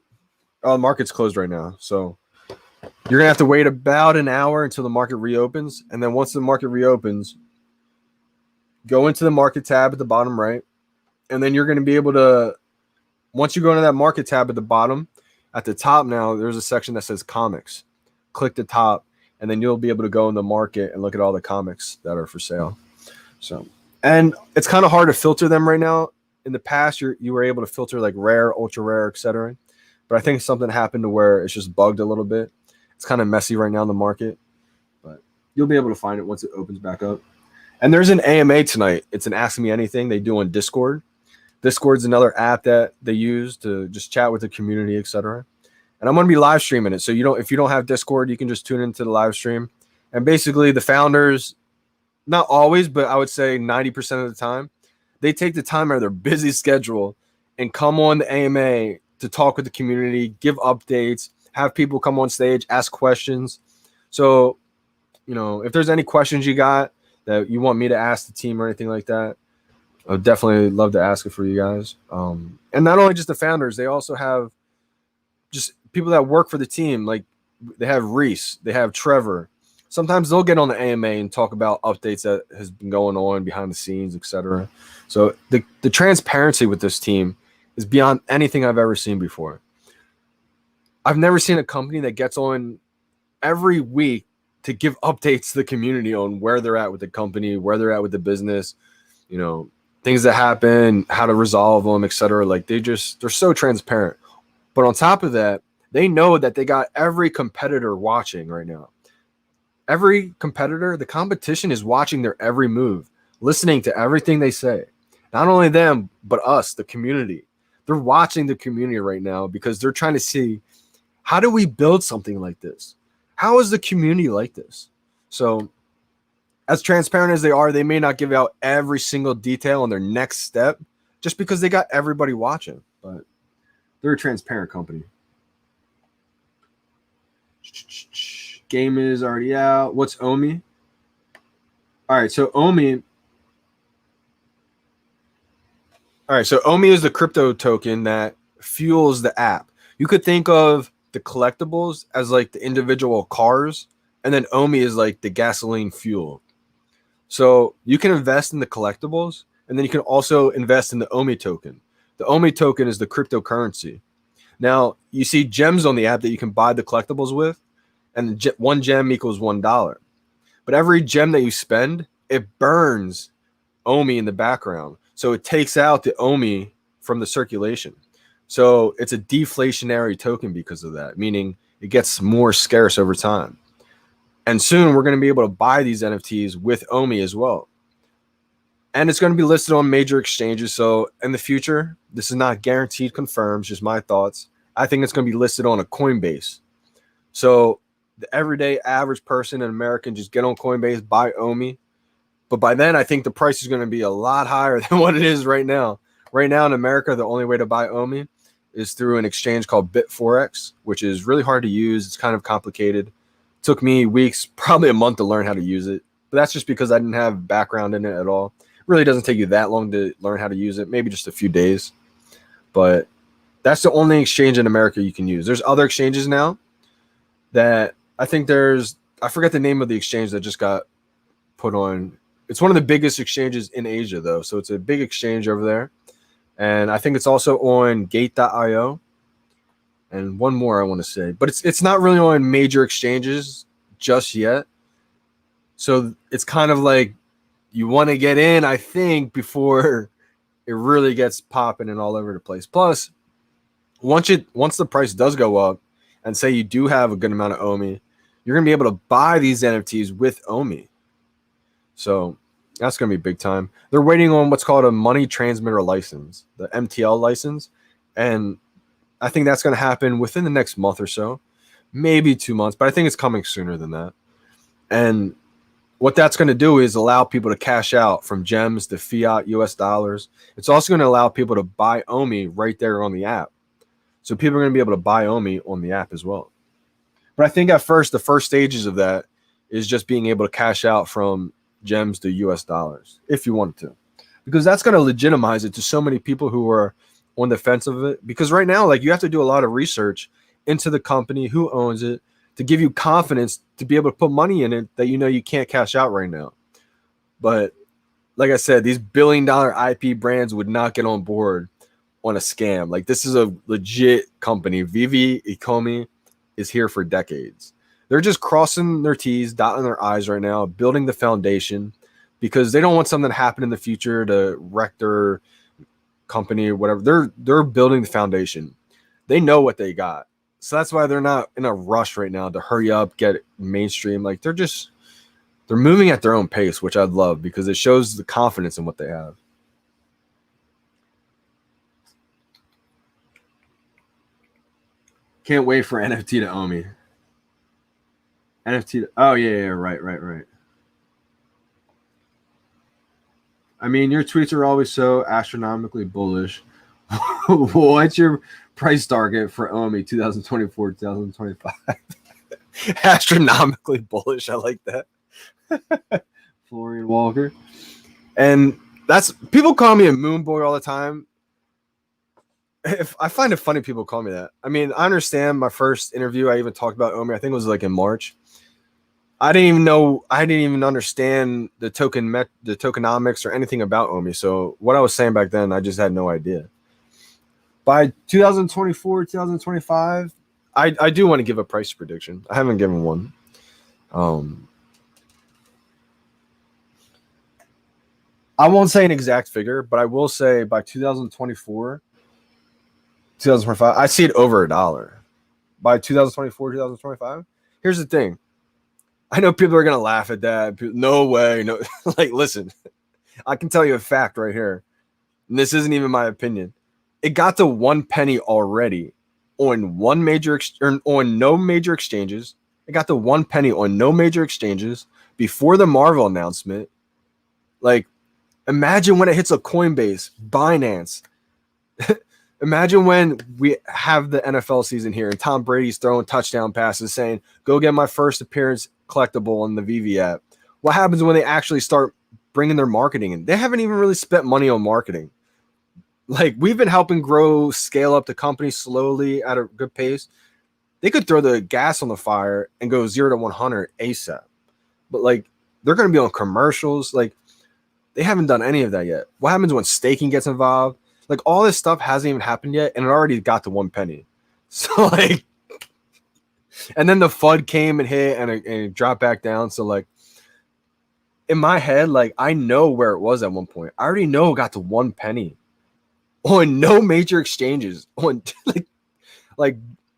[SPEAKER 1] Oh, the market's closed right now. So you're going to have to wait about an hour until the market reopens. And then once the market reopens, go into the market tab at the bottom right. And then you're going to be able to, once you go into that market tab at the bottom, at the top now, there's a section that says comics. Click the top, and then you'll be able to go in the market and look at all the comics that are for sale. So, and it's kind of hard to filter them right now. In the past, you were able to filter like rare, ultra rare, etc. But I think something happened to where it's just bugged a little bit. It's kind of messy right now in the market, but you'll be able to find it once it opens back up. And there's an AMA tonight. It's an Ask Me Anything they do on Discord. Discord's another app that they use to just chat with the community, etc. And I'm going to be live streaming it. So if you don't have Discord, you can just tune into the live stream. And basically the founders, not always, but I would say 90% of the time, they take the time out of their busy schedule and come on the AMA to talk with the community, give updates, have people come on stage, ask questions. So, if there's any questions you got that you want me to ask the team or anything like that, I would definitely love to ask it for you guys. And not only just the founders, they also have just people that work for the team. Like they have Reese, they have Trevor. Sometimes they'll get on the AMA and talk about updates that has been going on behind the scenes, etc. So the transparency with this team is beyond anything I've ever seen before. I've never seen a company that gets on every week to give updates to the community on where they're at with the company, where they're at with the business, things that happen, how to resolve them, etc. Like they're so transparent. But on top of that, they know that they got every competitor watching right now. Every competitor, the competition is watching their every move, listening to everything they say. Not only them, but us, the community. They're watching the community right now because they're trying to see, how do we build something like this? How is the community like this? So as transparent as they are, they may not give out every single detail on their next step just because they got everybody watching. But they're a transparent company. Game is already out. What's OMI? All right, so OMI. All right, so OMI is the crypto token that fuels the app. You could think of the collectibles as like the individual cars, and then OMI is like the gasoline fuel. So you can invest in the collectibles, and then you can also invest in the OMI token. The The OMI token is the cryptocurrency. Now, you see gems on the app that you can buy the collectibles with, and one gem equals $1. But every gem that you spend, it burns OMI in the background. So it takes out the OMI from the circulation. So it's a deflationary token because of that, meaning it gets more scarce over time. And soon we're going to be able to buy these NFTs with OMI as well. And it's going to be listed on major exchanges. So in the future, this is not guaranteed, confirmed, just my thoughts. I think it's going to be listed on a Coinbase. So the everyday average person in America can just get on Coinbase, buy OMI. But by then, I think the price is going to be a lot higher than what it is right now. Right now in America, the only way to buy OMI is through an exchange called Bitforex, which is really hard to use. It's kind of complicated. It took me weeks, probably a month to learn how to use it. But that's just because I didn't have background in it at all. It really doesn't take you that long to learn how to use it, maybe just a few days. But that's the only exchange in America you can use. There's other exchanges now that I think I forget the name of the exchange that just got put on. It's one of the biggest exchanges in Asia, though. So it's a big exchange over there. And I think it's also on gate.io. And one more I want to say. But it's not really on major exchanges just yet. So it's kind of like you want to get in, I think, before it really gets popping and all over the place. Plus, once the price does go up, and say you do have a good amount of OMI, you're going to be able to buy these NFTs with OMI. So that's going to be big time. They're waiting on what's called a money transmitter license, the MTL license. And I think that's going to happen within the next month or so, maybe 2 months, but I think it's coming sooner than that. And what that's going to do is allow people to cash out from gems to fiat US dollars. It's also going to allow people to buy OMI right there on the app. So people are going to be able to buy OMI on the app as well. But I think at first, the first stages of that is just being able to cash out from gems to US dollars if you wanted to, because that's going to legitimize it to so many people who are on the fence of it. Because right now, like, you have to do a lot of research into the company, who owns it, to give you confidence to be able to put money in it that you know you can't cash out right now. But like I said, these billion-dollar IP brands would not get on board on a scam. Like, this is a legit company. VeVe Ecomi is here for decades. They're just crossing their T's, dotting their I's right now, building the foundation, because they don't want something to happen in the future to wreck their company or whatever. They're building the foundation. They know what they got. So that's why they're not in a rush right now to hurry up, get it mainstream. Like, they're moving at their own pace, which I love, because it shows the confidence in what they have. Can't wait for NFT to OMI. NFT. Oh, yeah, right. I mean, your tweets are always so astronomically bullish. What's your price target for OMI 2024, 2025? Astronomically bullish. I like that. Florian Walker. And that's, people call me a moon boy all the time. If I find it funny people call me that. I mean, I understand my first interview, I even talked about OMI. I think it was like in March. I didn't even understand the tokenomics or anything about OMI. So what I was saying back then, I just had no idea. By 2024, 2025, I do want to give a price prediction. I haven't given one. I won't say an exact figure, but I will say by 2024, 2025, I see it over $1. By 2024, 2025, here's the thing. I know people are going to laugh at that. No way. No, like, listen, I can tell you a fact right here. And this isn't even my opinion. It got to 1 penny already on no major exchanges. It got to 1 penny on no major exchanges before the Marvel announcement. Like, imagine when it hits a Coinbase, Binance. Imagine when we have the NFL season here and Tom Brady's throwing touchdown passes saying, go get my first appearance collectible on the VeVe app. What happens when they actually start bringing their marketing in? They haven't even really spent money on marketing. Like, we've been helping scale up the company slowly at a good pace. They could throw the gas on the fire and go 0 to 100 ASAP. But, like, they're going to be on commercials. Like, they haven't done any of that yet. What happens when staking gets involved? Like all this stuff hasn't even happened yet, and it already got to 1 penny. So like, and then the FUD came and hit, and it dropped back down. So like, in my head, like I know where it was at one point. I already know it got to 1 penny on no major exchanges. On like,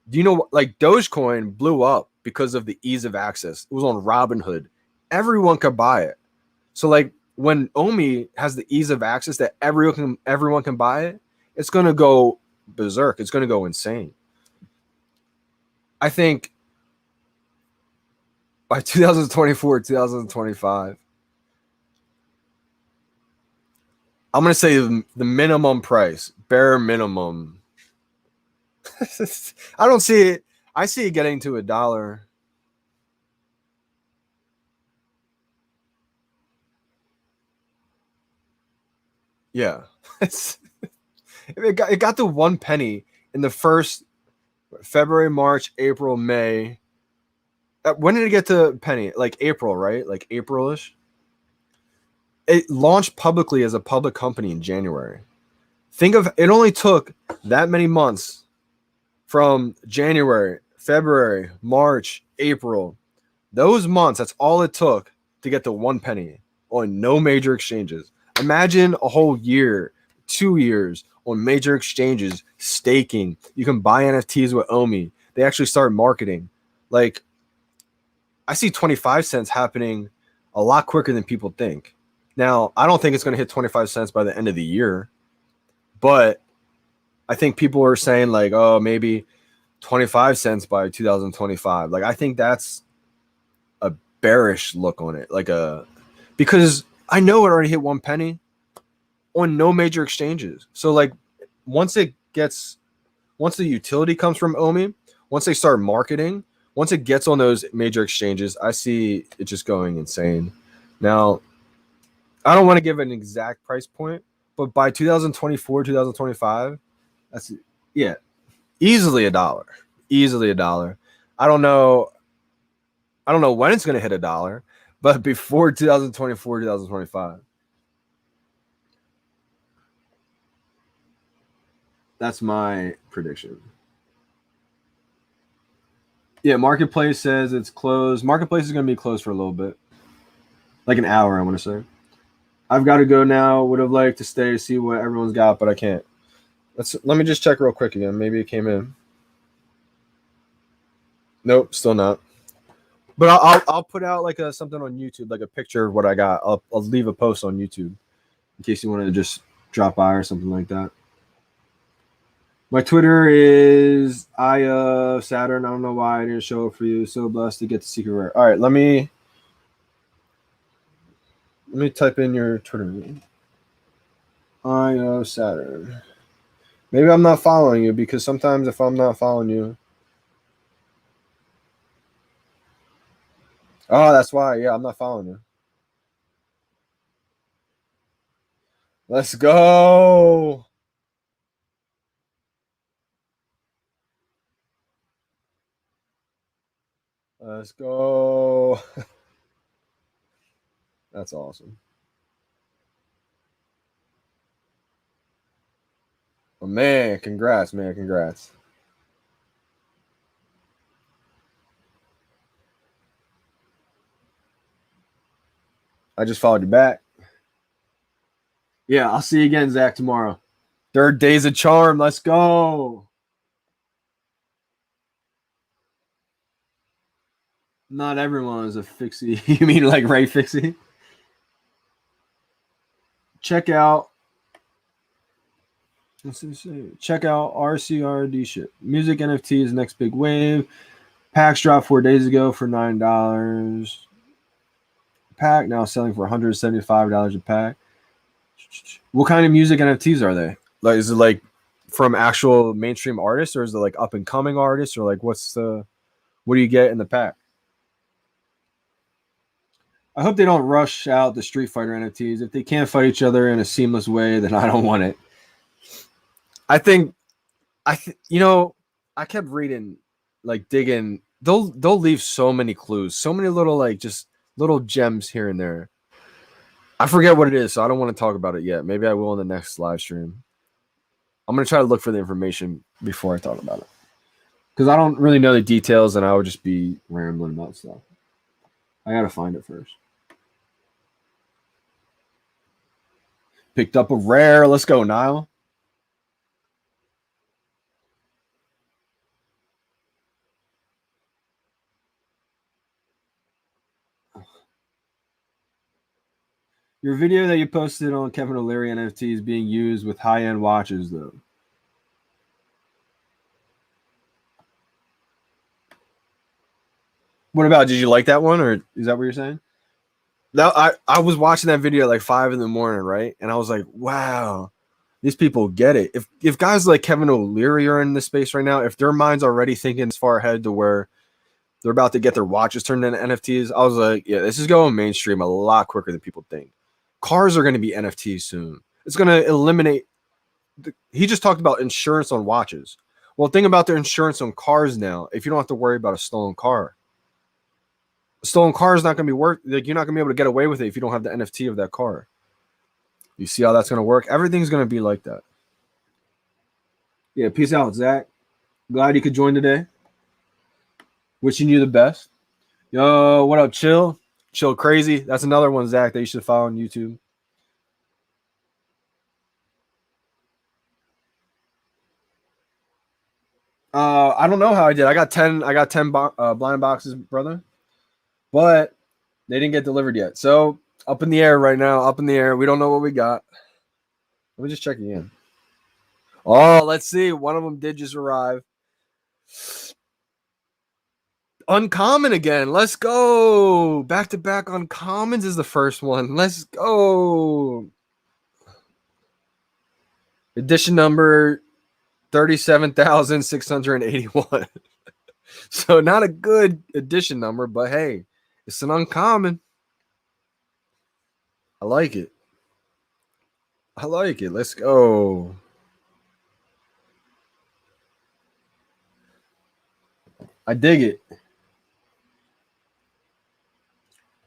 [SPEAKER 1] do you know, like Dogecoin blew up because of the ease of access. It was on Robinhood. Everyone could buy it. So like when Omi has the ease of access that everyone can buy it, it's gonna go berserk. It's gonna go insane. I think by 2024, 2025, I'm gonna say the minimum price, bare minimum. I don't see it. I see it getting to $1. Yeah, it got to 1 penny in the first February, March, April, May. When did it get to penny? Like April, right? Like April-ish. It launched publicly as a public company in January. Think of it, only took that many months from January, February, March, April. Those months, that's all it took to get to 1 penny on no major exchanges. Imagine a whole year, 2 years on major exchanges, staking. You can buy NFTs with Omi. They actually start marketing. Like, I see 25 cents happening a lot quicker than people think. Now, I don't think it's going to hit 25 cents by the end of the year, but I think people are saying like, oh, maybe 25 cents by 2025. Like, I think that's a bearish look on it. Because I know it already hit 1 penny on no major exchanges. So like once the utility comes from Omi, once they start marketing, once it gets on those major exchanges, I see it just going insane. Now, I don't want to give an exact price point, but by 2024, 2025, that's easily $1. Easily $1. I don't know when it's going to hit $1, but before 2024, 2025. That's my prediction. Yeah, Marketplace says it's closed. Marketplace is going to be closed for a little bit. Like an hour, I want to say. I've got to go now. Would have liked to stay, see what everyone's got, but I can't. Let me just check real quick again. Maybe it came in. Nope, still not. But I'll put out like something on YouTube, like a picture of what I got. I'll leave a post on YouTube in case you wanted to just drop by or something like that. My Twitter is Saturn. I don't know why I didn't show it for you. So blessed to get the secret rare. All right, let me type in your Twitter name. Saturn. Maybe I'm not following you because sometimes if I'm not following you. Oh, that's why. Yeah, I'm not following you. Let's go. Let's go. That's awesome. Oh, man, congrats, man. Congrats. I just followed you back. Yeah, I'll see you again, Zach, tomorrow. Third day's a charm. Let's go. Not everyone is a fixie. You mean like Ray Fixie? Check out. Check out RCRD shit. Music NFTs next big wave. Packs dropped 4 days ago for $9. Pack now selling for $175 a pack. What kind of music NFTs are they? Like, is it like from actual mainstream artists, or is it like up and coming artists, or like what do you get in the pack? I hope they don't rush out the Street Fighter NFTs. If they can't fight each other in a seamless way, then I don't want it. I think, I kept reading, like digging. They'll leave so many clues, so many little like just little gems here and there. I forget what it is, so I don't want to talk about it yet. Maybe I will in the next live stream. I'm gonna try to look for the information before I thought about it, because I don't really know the details, and I would just be rambling about stuff. I gotta find it first. Picked up a rare. Let's go, Nile. Your video that you posted on Kevin O'Leary NFT is being used with high-end watches, though. What about? Did you like that one, or is that what you're saying? No, I was watching that video at like 5 in the morning, right? And I was like, wow, these people get it. If guys like Kevin O'Leary are in this space right now, if their mind's already thinking as far ahead to where they're about to get their watches turned into NFTs, I was like, yeah, this is going mainstream a lot quicker than people think. Cars are going to be NFTs soon. It's going to eliminate. He just talked about insurance on watches. Well, think about the insurance on cars now. If you don't have to worry about a stolen car. A stolen car is not going to be worth, like, you're not going to be able to get away with it if you don't have the NFT of that car. You see how that's going to work? Everything's going to be like that. Yeah, peace out, Zach. Glad you could join today. Wishing you the best. Yo, what up, Chill? Chill Crazy. That's another one, Zach, that you should follow on YouTube. I don't know how I did. I got 10 blind boxes, brother. But they didn't get delivered yet. So up in the air right now. Up in the air. We don't know what we got. Let me just check again. Oh, let's see. One of them did just arrive. Uncommon again. Let's go. Back to back uncommons is the first one. Let's go. Edition number 37,681. So not a good edition number, but hey, it's an uncommon. I like it. I like it. Let's go. I dig it.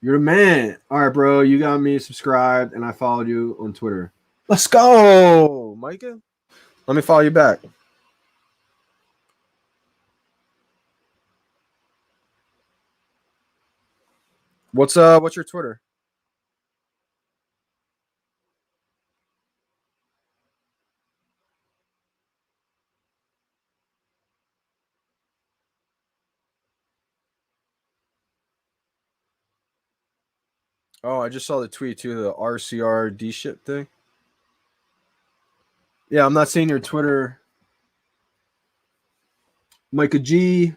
[SPEAKER 1] You're the man. All right, bro. You got me subscribed, and I followed you on Twitter. Let's go, Micah. Let me follow you back. What's your Twitter? Oh, I just saw the tweet too, the RCRD shit thing. Yeah, I'm not seeing your Twitter. Micah G.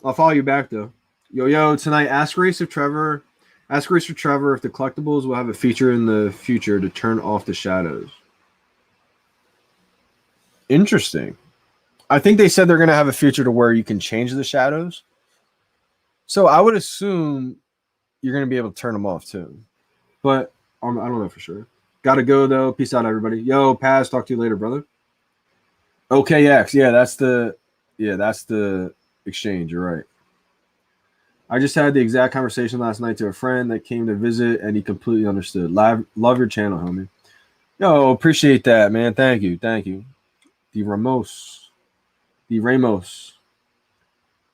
[SPEAKER 1] I'll follow you back though. Yo, tonight, ask Race for Trevor if the collectibles will have a feature in the future to turn off the shadows. Interesting. I think they said they're going to have a feature to where you can change the shadows. So I would assume you're going to be able to turn them off too. But I don't know for sure. Got to go though. Peace out, everybody. Yo, Paz, talk to you later, brother. OKX. Yeah, that's the exchange. You're right. I just had the exact conversation last night to a friend that came to visit, and he completely understood. Love your channel, homie. Yo, appreciate that, man. Thank you. The Ramos.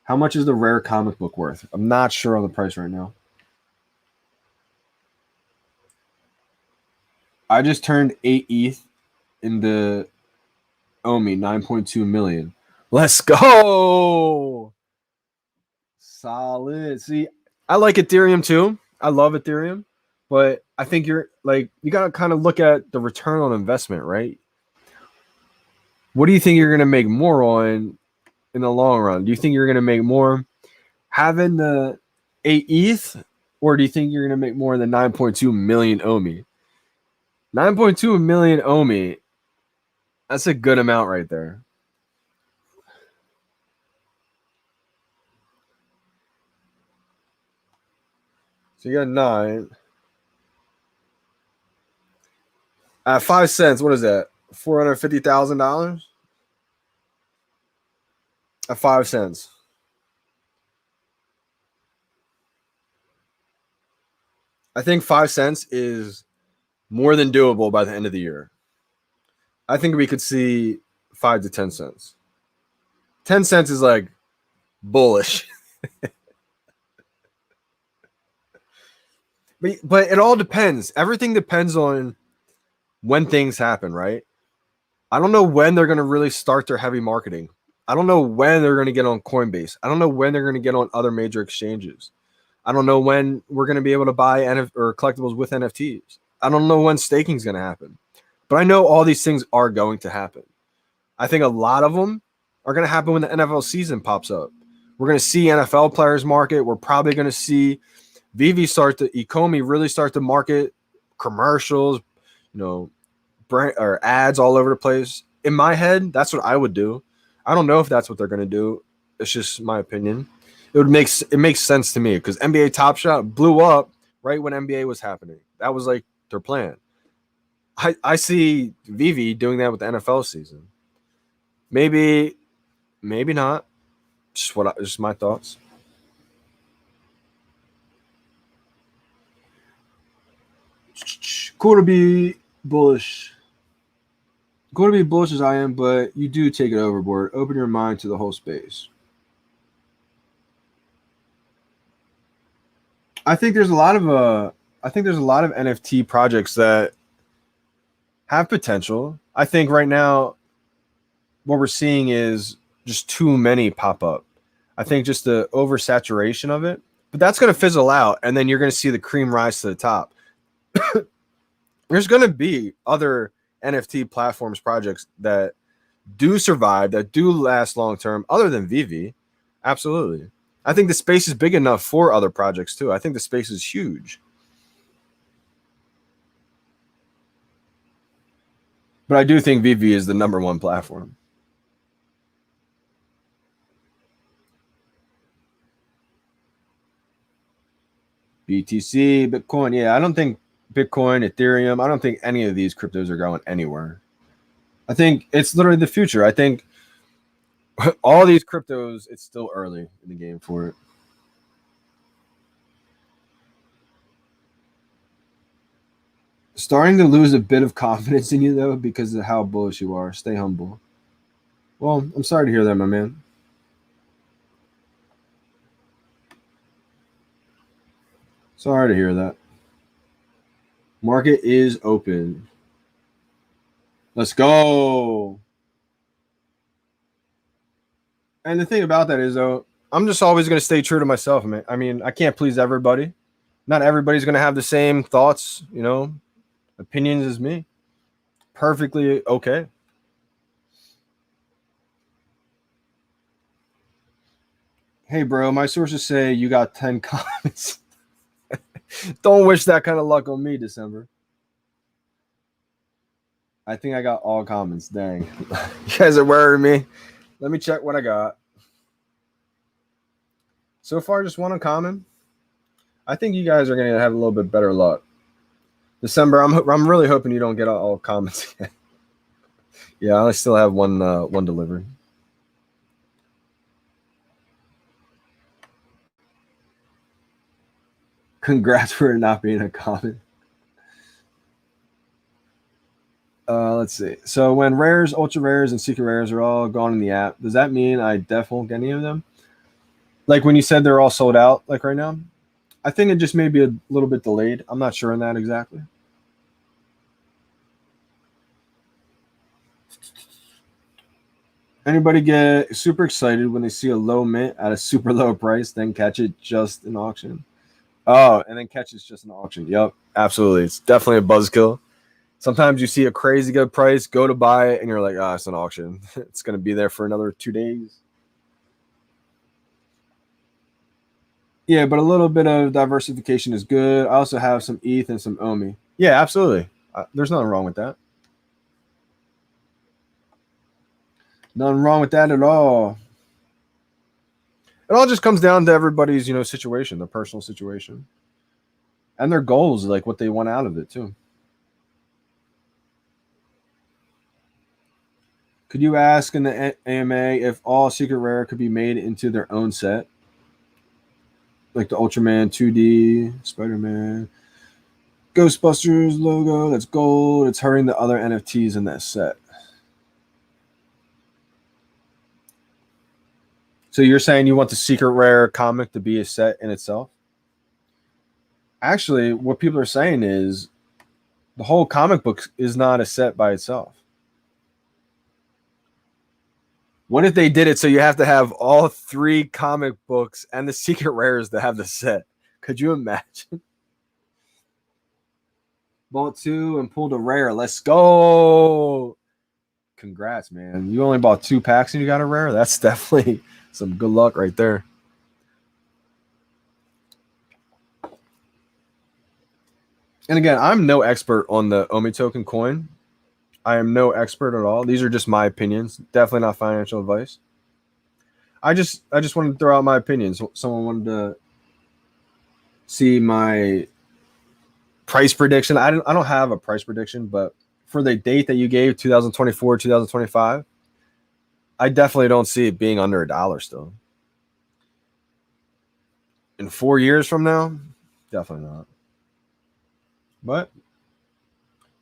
[SPEAKER 1] How much is the rare comic book worth? I'm not sure on the price right now. I just turned 8 ETH into OMI 9.2 million. Let's go. Solid. See, I like Ethereum too. I love Ethereum, but I think you got to kind of look at the return on investment, right? What do you think you're going to make more on in the long run? Do you think you're going to make more having the 8 ETH, or do you think you're going to make more than 9.2 million OMI? 9.2 million OMI. That's a good amount right there. So you got 9. At 5 cents, what is that? $450,000? At 5 cents. I think 5 cents is more than doable by the end of the year. I think we could see 5 to 10 cents. 10 cents is like bullish. But it all depends. Everything depends on when things happen, right? I don't know when they're going to really start their heavy marketing. I don't know when they're going to get on Coinbase. I don't know when they're going to get on other major exchanges. I don't know when we're going to be able to buy or collectibles with NFTs. I don't know when staking is going to happen. But I know all these things are going to happen. I think a lot of them are going to happen when the NFL season pops up. We're going to see NFL players market. We're probably going to see VeVe Ecomi really start to market commercials, brand or ads all over the place. In my head, that's what I would do. I don't know if that's what they're going to do. It's just my opinion. It makes sense to me because NBA Top Shot blew up right when NBA was happening. That was like their plan. I see VeVe doing that with the NFL season. Maybe not. Just my thoughts. Cool to be bullish. Cool to be bullish as I am, but you do take it overboard. Open your mind to the whole space. I think there's a lot of NFT projects that have potential. I think right now what we're seeing is just too many pop up. I think just the oversaturation of it, but that's going to fizzle out, and then you're going to see the cream rise to the top. There's going to be other NFT platforms projects that do survive, that do last long term, other than VeVe. Absolutely. I think the space is big enough for other projects too. I think the space is huge. But I do think VeVe is the number one platform. BTC, Bitcoin. Yeah, I don't think Bitcoin, Ethereum, I don't think any of these cryptos are going anywhere. I think it's literally the future. I think all these cryptos, it's still early in the game for it. Starting to lose a bit of confidence in you, though, because of how bullish you are. Stay humble. Well, I'm sorry to hear that, my man. Sorry to hear that. Market is open. Let's go. And the thing about that is, though, I'm just always going to stay true to myself, man. I mean, I can't please everybody. Not everybody's going to have the same thoughts, opinions as me. Perfectly okay. Hey, bro, my sources say you got 10 comments. Don't wish that kind of luck on me, December. I think I got all comments. Dang. You guys are worrying me. Let me check what I got. So far, just one uncommon. I think you guys are going to have a little bit better luck. December, I'm really hoping you don't get all comments again. Yeah, I still have one delivery. Congrats for not being a comment. Let's see. So when rares, ultra rares, and secret rares are all gone in the app, does that mean I def won't get any of them? Like when you said they're all sold out, like right now? I think it just may be a little bit delayed. I'm not sure on that exactly. Anybody get super excited when they see a low mint at a super low price, then catch it just in auction? Oh, and then catch it just in auction. Yep, absolutely. It's definitely a buzzkill. Sometimes you see a crazy good price, go to buy it, and you're like, it's an auction. It's going to be there for another 2 days. Yeah, but a little bit of diversification is good. I also have some ETH and some OMI. Yeah, absolutely. There's nothing wrong with that. Nothing wrong with that at all. It all just comes down to everybody's, situation, their personal situation. And their goals, like what they want out of it, too. Could you ask in the AMA if all secret rare could be made into their own set? Like the Ultraman 2D, Spider-Man. Ghostbusters logo. That's gold. It's hurting the other NFTs in that set. So you're saying you want the secret rare comic to be a set in itself? Actually, what people are saying is the whole comic book is not a set by itself. What if they did it so you have to have all 3 comic books and the secret rares to have the set? Could you imagine? Bought 2 and pulled a rare. Let's go. Congrats, man. You only bought 2 packs and you got a rare? That's definitely some good luck right there. And again, I'm no expert on the Omi token coin. I am no expert at all. These are just my opinions. Definitely not financial advice. I just wanted to throw out my opinions. Someone wanted to see my price prediction. I don't have a price prediction, but for the date that you gave, 2024, 2025, I definitely don't see it being under $1 still. In 4 years from now, definitely not. But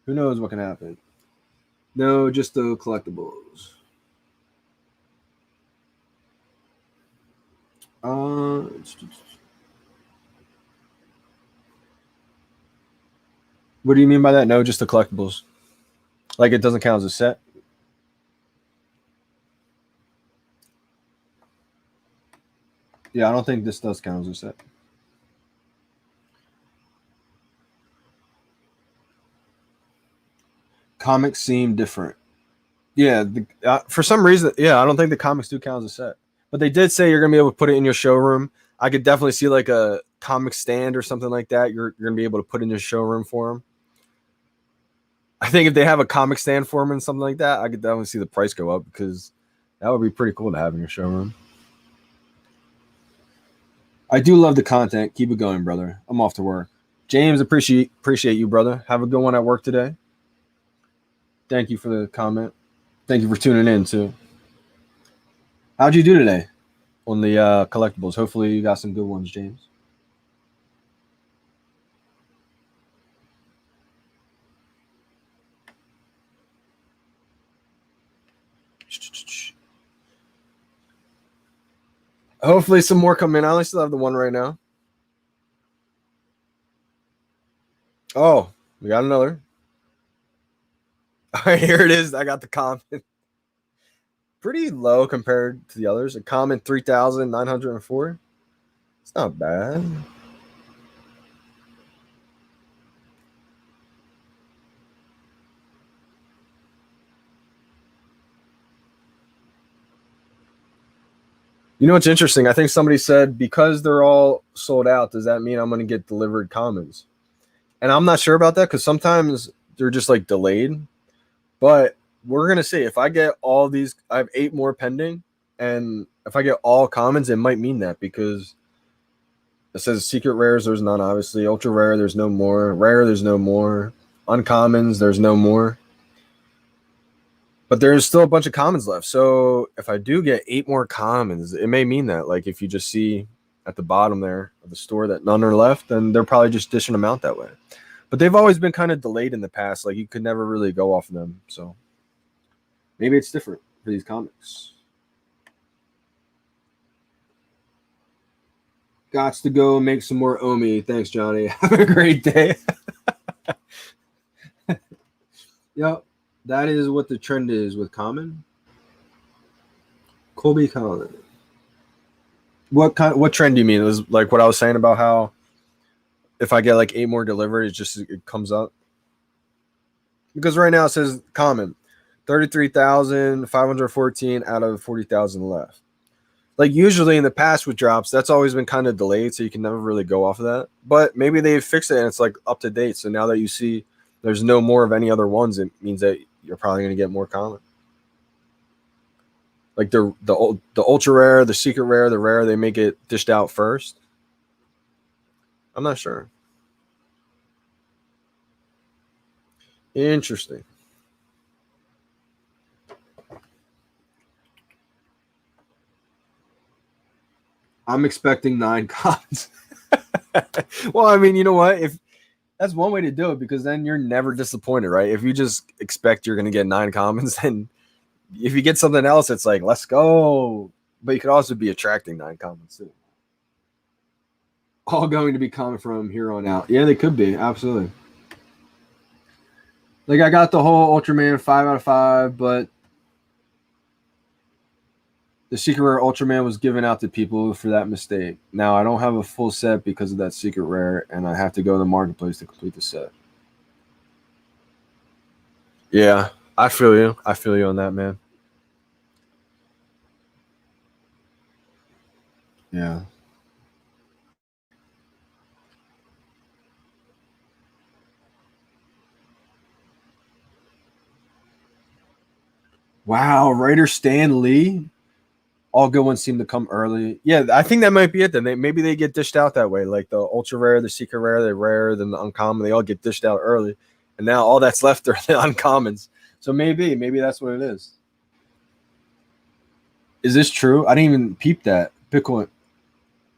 [SPEAKER 1] who knows what can happen? No, just the collectibles. What do you mean by that? No, just the collectibles. Like it doesn't count as a set? Yeah, I don't think this does count as a set. Comics seem different. Yeah, for some reason, yeah, I don't think the comics do count as a set. But they did say you're going to be able to put it in your showroom. I could definitely see like a comic stand or something like that. You're going to be able to put in your showroom for them. I think if they have a comic stand for them and something like that, I could definitely see the price go up because that would be pretty cool to have in your showroom. I do love the content. Keep it going, brother. I'm off to work. James, appreciate you, brother. Have a good one at work today. Thank you for the comment. Thank you for tuning in, too. How'd you do today on the collectibles? Hopefully you got some good ones, James. Hopefully some more come in. I only still have the one right now. Oh, we got another. All right, here it is. I got the comment. Pretty low compared to the others. A comment 3,904. It's not bad. You know what's interesting? I think somebody said because they're all sold out, does that mean I'm going to get delivered commons? And I'm not sure about that because sometimes they're just like delayed. But we're going to see. If I get all these, I have 8 more pending. And if I get all commons, it might mean that because it says secret rares, there's none, obviously. Ultra rare, there's no more. Rare, there's no more. Uncommons, there's no more. But there's still a bunch of commons left. So if I do get 8 more commons, it may mean that. Like if you just see at the bottom there of the store that none are left, then they're probably just dishing them out that way. But they've always been kind of delayed in the past. Like you could never really go off of them. So maybe it's different for these comics. Gots to go make some more Omi. Thanks, Johnny. Have a great day. Yep. That is what the trend is with common. Colby Collin. What trend do you mean? It was like what I was saying about how if I get like 8 more delivered, it comes up. Because right now it says common 33,514 out of 40,000 left. Like usually in the past with drops, that's always been kind of delayed, so you can never really go off of that. But maybe they fixed it and it's like up to date. So now that you see there's no more of any other ones, it means that you're probably going to get more common. Like the ultra rare, the secret rare, the rare, they make it dished out first. I'm not sure. Interesting. I'm expecting 9 commons. Well, I mean, you know what? That's one way to do it, because then you're never disappointed, right? If you just expect you're going to get 9 commons, then if you get something else, it's like, let's go. But you could also be attracting 9 commons too. All going to be common from here on out. Yeah, they could be. Absolutely. Like, I got the whole Ultraman 5 out of 5, but the secret rare Ultraman was given out to people for that mistake. Now, I don't have a full set because of that secret rare, and I have to go to the marketplace to complete the set. Yeah, I feel you. I feel you on that, man. Yeah. Wow, writer Stan Lee. All good ones seem to come early. Yeah, I think that might be it. Then maybe they get dished out that way. Like the ultra rare, the secret rare, the rare, then the uncommon. They all get dished out early, and now all that's left are the uncommons. So maybe that's what it is. Is this true? I didn't even peep that. Bitcoin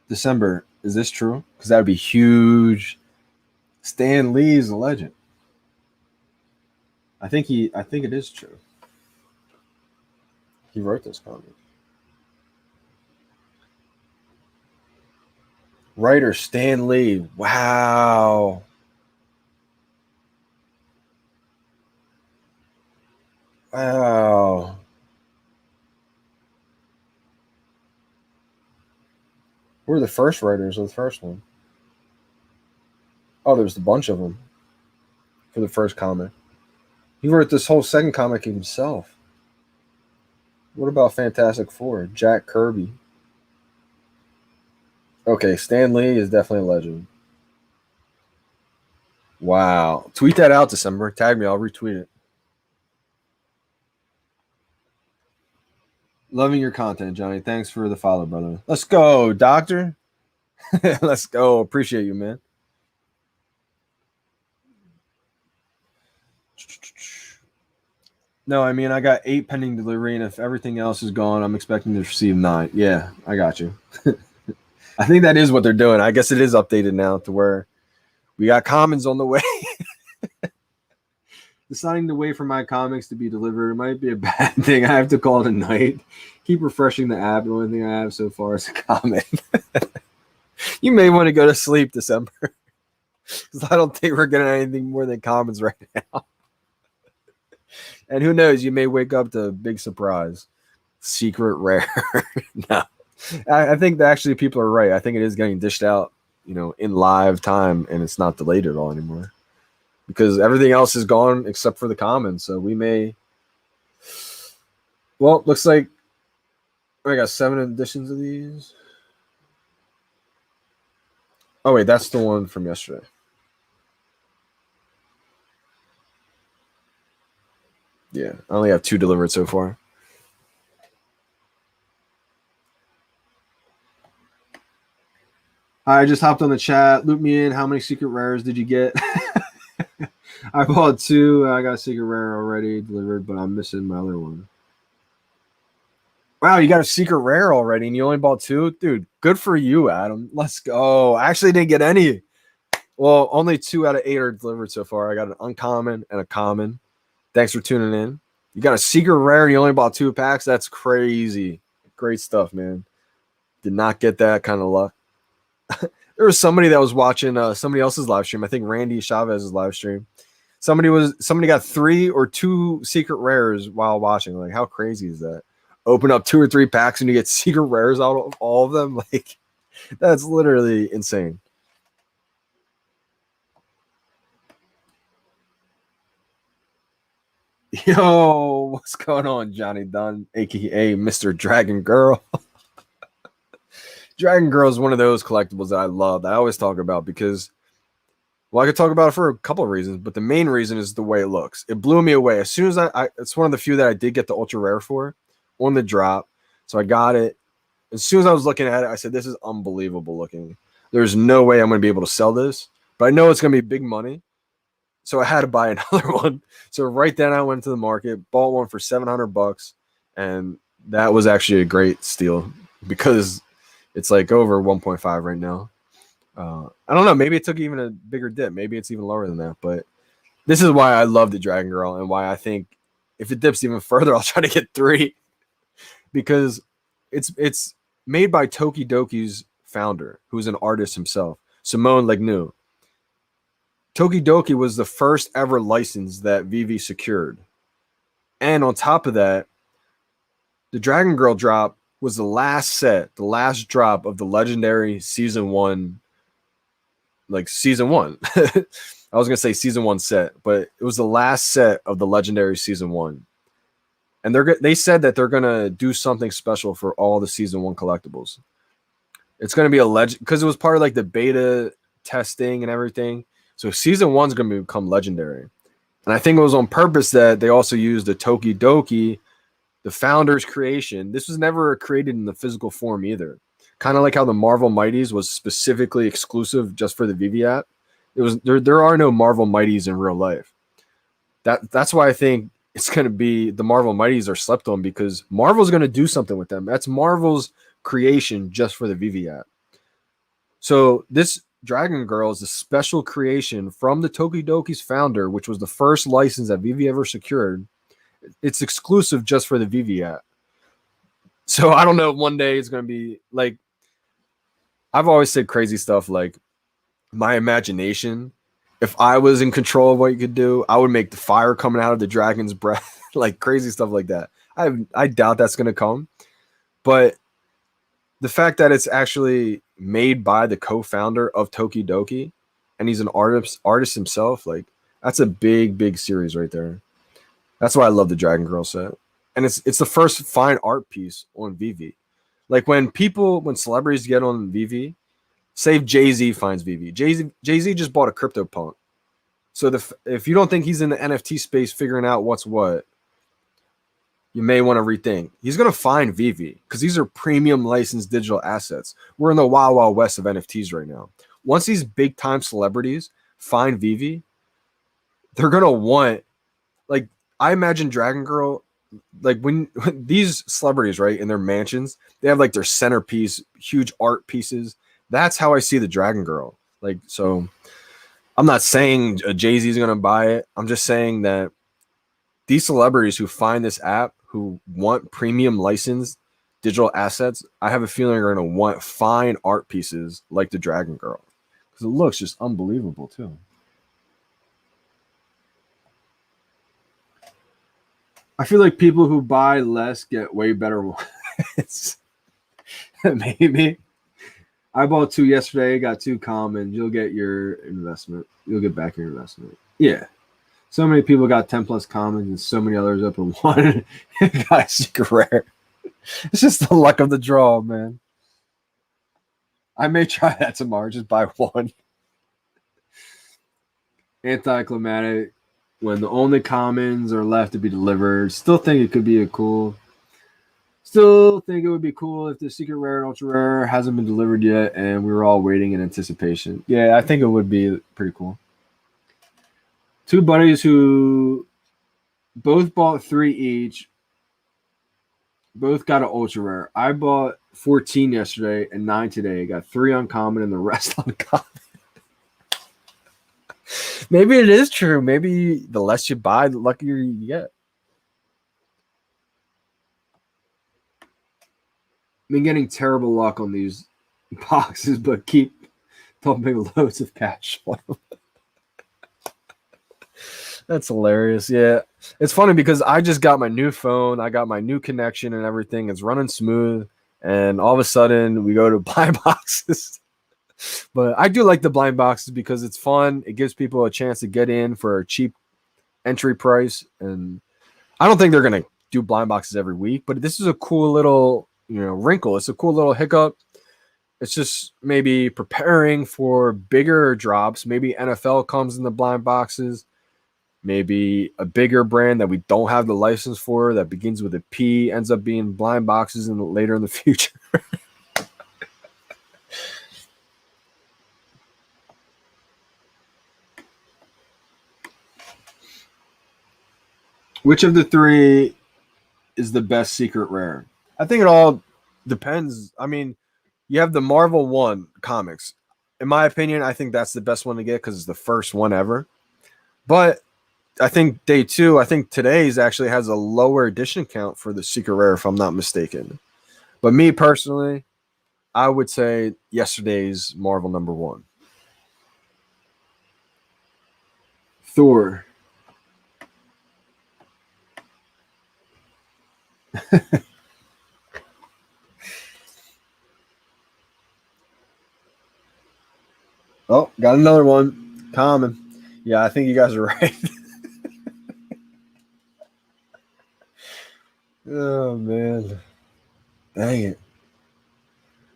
[SPEAKER 1] December. Is this true? Because that would be huge. Stan Lee is a legend. I think it is true. He wrote this comic. Writer Stan Lee. Wow. Wow. Who were the first writers of the first one? Oh, there's a bunch of them for the first comic. He wrote this whole second comic himself. What about Fantastic Four? Jack Kirby. Okay, Stan Lee is definitely a legend. Wow. Tweet that out, December. Tag me. I'll retweet it. Loving your content, Johnny. Thanks for the follow, brother. Let's go, doctor. Let's go. Appreciate you, man. No, I mean, I got 8 pending delivery, and if everything else is gone, I'm expecting to receive 9. Yeah, I got you. I think that is what they're doing. I guess it is updated now to where we got commons on the way. Deciding to wait for my comics to be delivered might be a bad thing. I have to call it a night. Keep refreshing the app. The only thing I have so far is a comment. You may want to go to sleep, December, because I don't think we're getting anything more than comments right now. And who knows, you may wake up to a big surprise. Secret rare. No. I think that actually people are right. I think it is getting dished out, in live time, and it's not delayed at all anymore. Because everything else is gone except for the commons. So we may. Well, looks like I got 7 editions of these. Oh, wait, that's the one from yesterday. Yeah, I only have 2 delivered so far. I just hopped on the chat. Loop me in. How many secret rares did you get? I bought 2. I got a secret rare already delivered, but I'm missing my other one. Wow, you got a secret rare already, and you only bought 2? Dude, good for you, Adam. Let's go. I actually didn't get any. Well, only 2 out of 8 are delivered so far. I got an uncommon and a common. Thanks for tuning in. You got a secret rare, and you only bought 2 packs? That's crazy. Great stuff, man. Did not get that kind of luck. There was somebody that was watching somebody else's live stream. I think Randy Chavez's live stream. Somebody got 3 or 2 secret rares while watching. Like, how crazy is that? Open up 2 or 3 packs and you get secret rares out of all of them. Like, that's literally insane. Yo, what's going on, Johnny Dunn, aka Mr. Dragon Girl? Dragon Girl is one of those collectibles that I love, that I always talk about because, well, I could talk about it for a couple of reasons, but the main reason is the way it looks. It blew me away. As soon as it's one of the few that I did get the ultra rare for on the drop. So I got it. As soon as I was looking at it, I said, this is unbelievable looking. There's no way I'm going to be able to sell this, but I know it's going to be big money. So I had to buy another one. So right then I went to the market, bought one for $700, and that was actually a great steal because it's like over 1.5 right now. I don't know. Maybe it took even a bigger dip. Maybe it's even lower than that. But this is why I love the Dragon Girl and why I think if it dips even further, I'll try to get 3 because it's made by Tokidoki's founder, who's an artist himself, Simone Legnu. Tokidoki was the first ever license that VeVe secured. And on top of that, the Dragon Girl drop was the last drop of the legendary season 1. Like season 1. I was going to say season 1 set, but it was the last set of the legendary season 1. And they said that they're going to do something special for all the season 1 collectibles. It's going to be a legend because it was part of like the beta testing and everything. So season 1 is going to become legendary. And I think it was on purpose that they also used the Tokidoki, the founder's creation. This was never created in the physical form either. Kind of like how the Marvel Mighties was specifically exclusive just for the VeVe app. It was there are no Marvel Mighties in real life. That's why I think it's going to be the Marvel Mighties are slept on because Marvel's going to do something with them. That's Marvel's creation just for the VeVe app. So this Dragon Girl is a special creation from the Tokidoki's founder, which was the first license that VeVe ever secured. It's exclusive just for the VeVe app. So I don't know if one day it's going to be like, I've always said crazy stuff like my imagination. If I was in control of what you could do, I would make the fire coming out of the dragon's breath, like crazy stuff like that. I doubt that's going to come. But the fact that it's actually made by the co-founder of Tokidoki and he's an artist himself, like that's a big series right there. That's why I love the Dragon Girl set. And it's the first fine art piece on VeVe. Like when celebrities get on VeVe, say Jay-Z finds VeVe. Jay-Z just bought a CryptoPunk. So if you don't think he's in the NFT space figuring out what's what, you may want to rethink. He's going to find VeVe because these are premium licensed digital assets. We're in the wild, wild west of NFTs right now. Once these big time celebrities find VeVe, they're going to want, like, I imagine Dragon Girl, like when these celebrities, right, in their mansions, they have like their centerpiece, huge art pieces. That's how I see the Dragon Girl. Like, so I'm not saying Jay-Z is going to buy it. I'm just saying that these celebrities who find this app, who want premium licensed digital assets, I have a feeling are going to want fine art pieces like the Dragon Girl because it looks just unbelievable too. I feel like people who buy less get way better ones. Maybe. I bought 2 yesterday, got 2 commons. You'll get your investment. You'll get back your investment. Yeah. So many people got 10 plus commons and so many others up in 1. Got a secret rare. It's just the luck of the draw, man. I may try that tomorrow. Just buy 1. Anticlimactic. When the only commons are left to be delivered. Still think it would be cool if the secret rare and ultra rare hasn't been delivered yet and we were all waiting in anticipation. Yeah, I think it would be pretty cool. 2 buddies who both bought 3 each, both got an ultra rare. I bought 14 yesterday and 9 today. Got 3 uncommon and the rest uncommon. Maybe it is true. Maybe the less you buy, the luckier you get. I've been getting terrible luck on these boxes, but keep dumping loads of cash on them. That's hilarious. Yeah. It's funny because I just got my new phone. I got my new connection and everything. It's running smooth. And all of a sudden, we go to blind boxes. But I do like the blind boxes because it's fun. It gives people a chance to get in for a cheap entry price. And I don't think they're going to do blind boxes every week. But this is a cool little, wrinkle. It's a cool little hiccup. It's just maybe preparing for bigger drops. Maybe NFL comes in the blind boxes. Maybe a bigger brand that we don't have the license for that begins with a P ends up being blind boxes later in the future. Which of the 3 is the best secret rare? I think it all depends. I mean, you have the Marvel 1 comics. in my opinion, I think that's the best one to get because it's the first one ever. But I think day 2, I think today's actually has a lower edition count for the secret rare, if I'm not mistaken. But me personally, I would say yesterday's Marvel number 1. Thor. Oh, got another one. Common. Yeah, I think you guys are right. Oh, man. Dang it.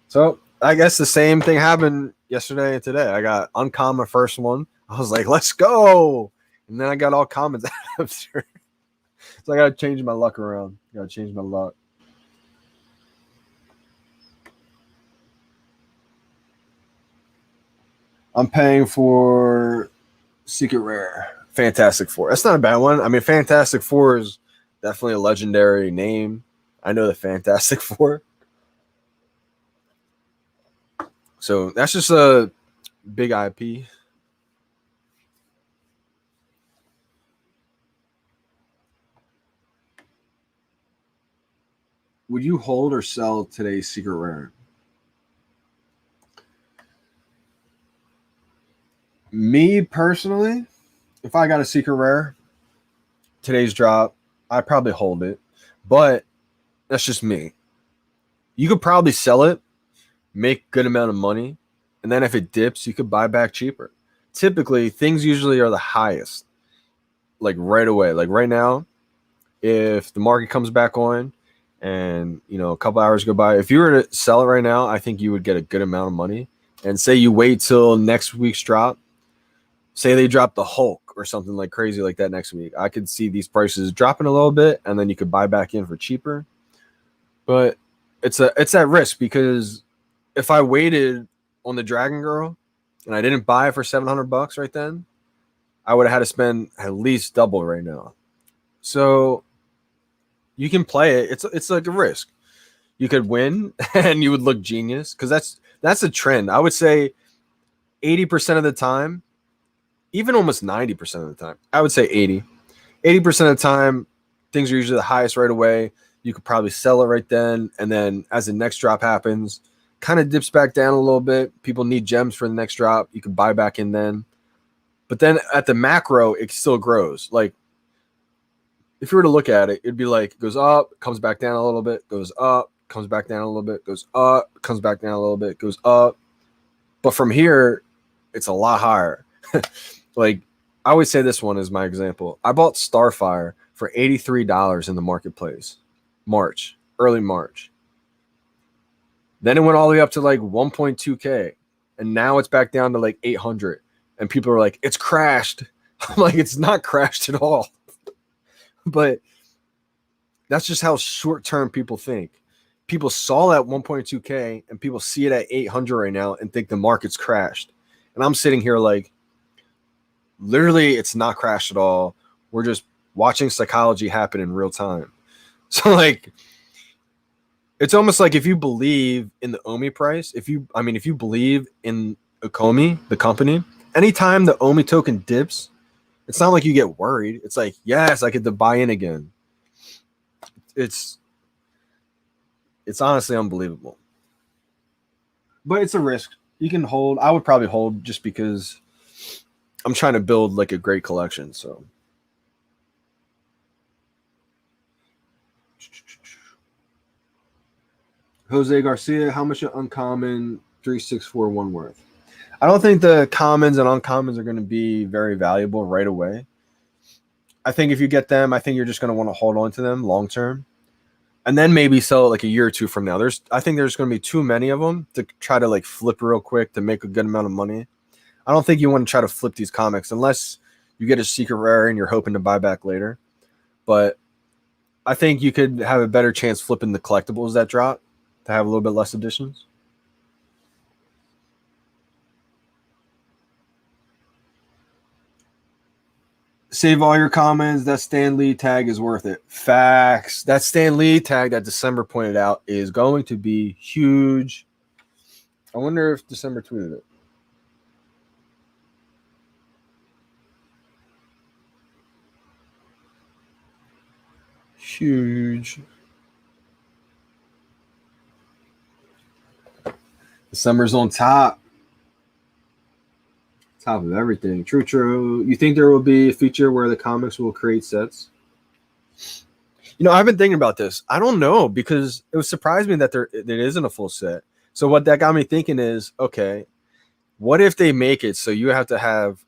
[SPEAKER 1] So, I guess the same thing happened yesterday and today. I got uncommon first one. I was like, let's go. And then I got all commons after. So I got to change my luck around. Got to change my luck. I'm paying for Secret Rare. Fantastic Four. That's not a bad one. I mean, Fantastic Four is definitely a legendary name. I know the Fantastic Four. So that's just a big IP. Would you hold or sell today's Secret Rare? Me personally, if I got a Secret Rare, today's drop, I'd probably hold it. But that's just me. You could probably sell it, make a good amount of money, and then if it dips, you could buy back cheaper. Typically, things usually are the highest, like right away. Like right now, if the market comes back on and a couple hours go by, if you were to sell it right now, I think you would get a good amount of money. And say you wait till next week's drop, say they drop the Hulk or something like crazy like that next week, I could see these prices dropping a little bit, and then you could buy back in for cheaper. But it's at risk, because if I waited on the Dragon Girl and I didn't buy it for $700 right then, I would have had to spend at least double right now. So you can play it. It's like a risk. You could win and you would look genius, because that's a trend. I would say 80% of the time, even almost 90% of the time, I would say 80% of the time, things are usually the highest right away. You could probably sell it right then, and then as the next drop happens, kind of dips back down a little bit. People need gems for the next drop. You can buy back in then. But then at the macro, it still grows. Like, if you were to look at it, it'd be like it goes up, comes back down a little bit, goes up, comes back down a little bit, goes up, comes back down a little bit, goes up. But from here, it's a lot higher. Like, I always say this one is my example. I bought Starfire for $83 in the marketplace. Early March. Then it went all the way up to like 1.2K. And now it's back down to like 800. And people are like, it's crashed. I'm like, it's not crashed at all. But that's just how short-term people think. People saw that 1.2K and people see it at 800 right now and think the market's crashed. And I'm sitting here like, literally, it's not crashed at all. We're just watching psychology happen in real time. So like, it's almost like if you believe in the OMI price, if you believe in Okomi, the company, anytime the OMI token dips, it's not like you get worried. It's like, yes, I get to buy in again. It's honestly unbelievable. But it's a risk. You can hold. I would probably hold just because I'm trying to build like a great collection. So Jose Garcia, how much an uncommon 3641 worth? I don't think the commons and uncommons are going to be very valuable right away. I think if you get them, I think you're just going to want to hold on to them long term, and then maybe sell it like a year or two from now. I think there's going to be too many of them to try to like flip real quick to make a good amount of money. I don't think you want to try to flip these comics unless you get a secret rare and you're hoping to buy back later. But I think you could have a better chance flipping the collectibles that drop to have a little bit less editions. Save all your comments. That Stan Lee tag is worth it. Facts. That Stan Lee tag that December pointed out is going to be huge. I wonder if December tweeted it. Huge. The summer's on top. Top of everything. True. You think there will be a feature where the comics will create sets? I've been thinking about this. I don't know, because it would surprise me that there isn't a full set. So what that got me thinking is, okay, what if they make it so you have to have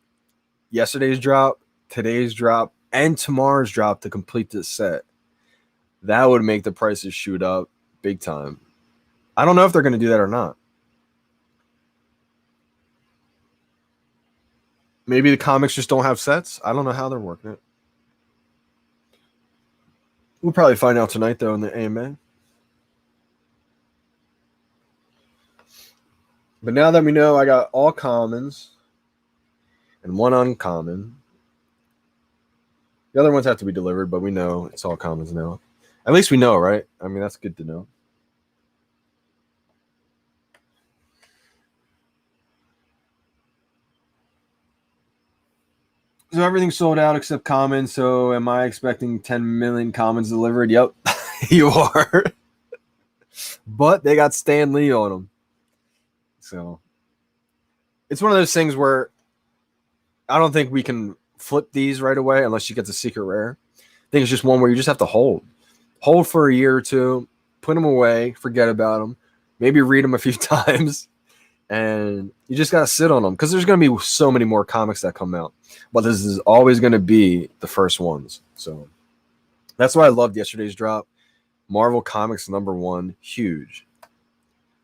[SPEAKER 1] yesterday's drop, today's drop, and tomorrow's drop to complete this set? That would make the prices shoot up big time. I don't know if they're going to do that or not. Maybe the comics just don't have sets. I don't know how they're working it. We'll probably find out tonight, though, in the AMA. But now that we know I got all commons and one uncommon, the other ones have to be delivered, but we know it's all commons now. At least we know, right? I mean, that's good to know. So everything's sold out except commons. So am I expecting 10 million commons delivered? Yep, you are. But they got Stan Lee on them. So it's one of those things where I don't think we can flip these right away unless you get the secret rare. I think it's just one where you just have to hold for a year or two, put them away, forget about them, maybe read them a few times, and you just got to sit on them, because there's going to be so many more comics that come out. But this is always going to be the first ones. So that's why I loved yesterday's drop. Marvel Comics #1, huge.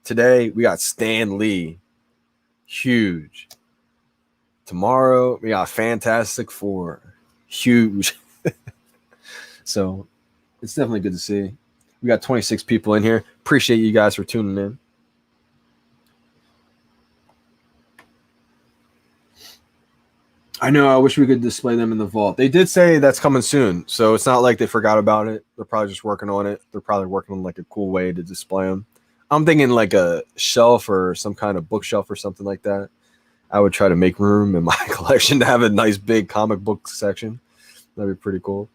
[SPEAKER 1] Today, we got Stan Lee, huge. Tomorrow, we got Fantastic Four, huge. So it's definitely good to see. We got 26 people in here. Appreciate you guys for tuning in. I know. I wish we could display them in the vault. They did say that's coming soon, so it's not like they forgot about it. They're probably just working on it. They're probably working on like a cool way to display them. I'm thinking like a shelf or some kind of bookshelf or something like that. I would try to make room in my collection to have a nice big comic book section. That'd be pretty cool.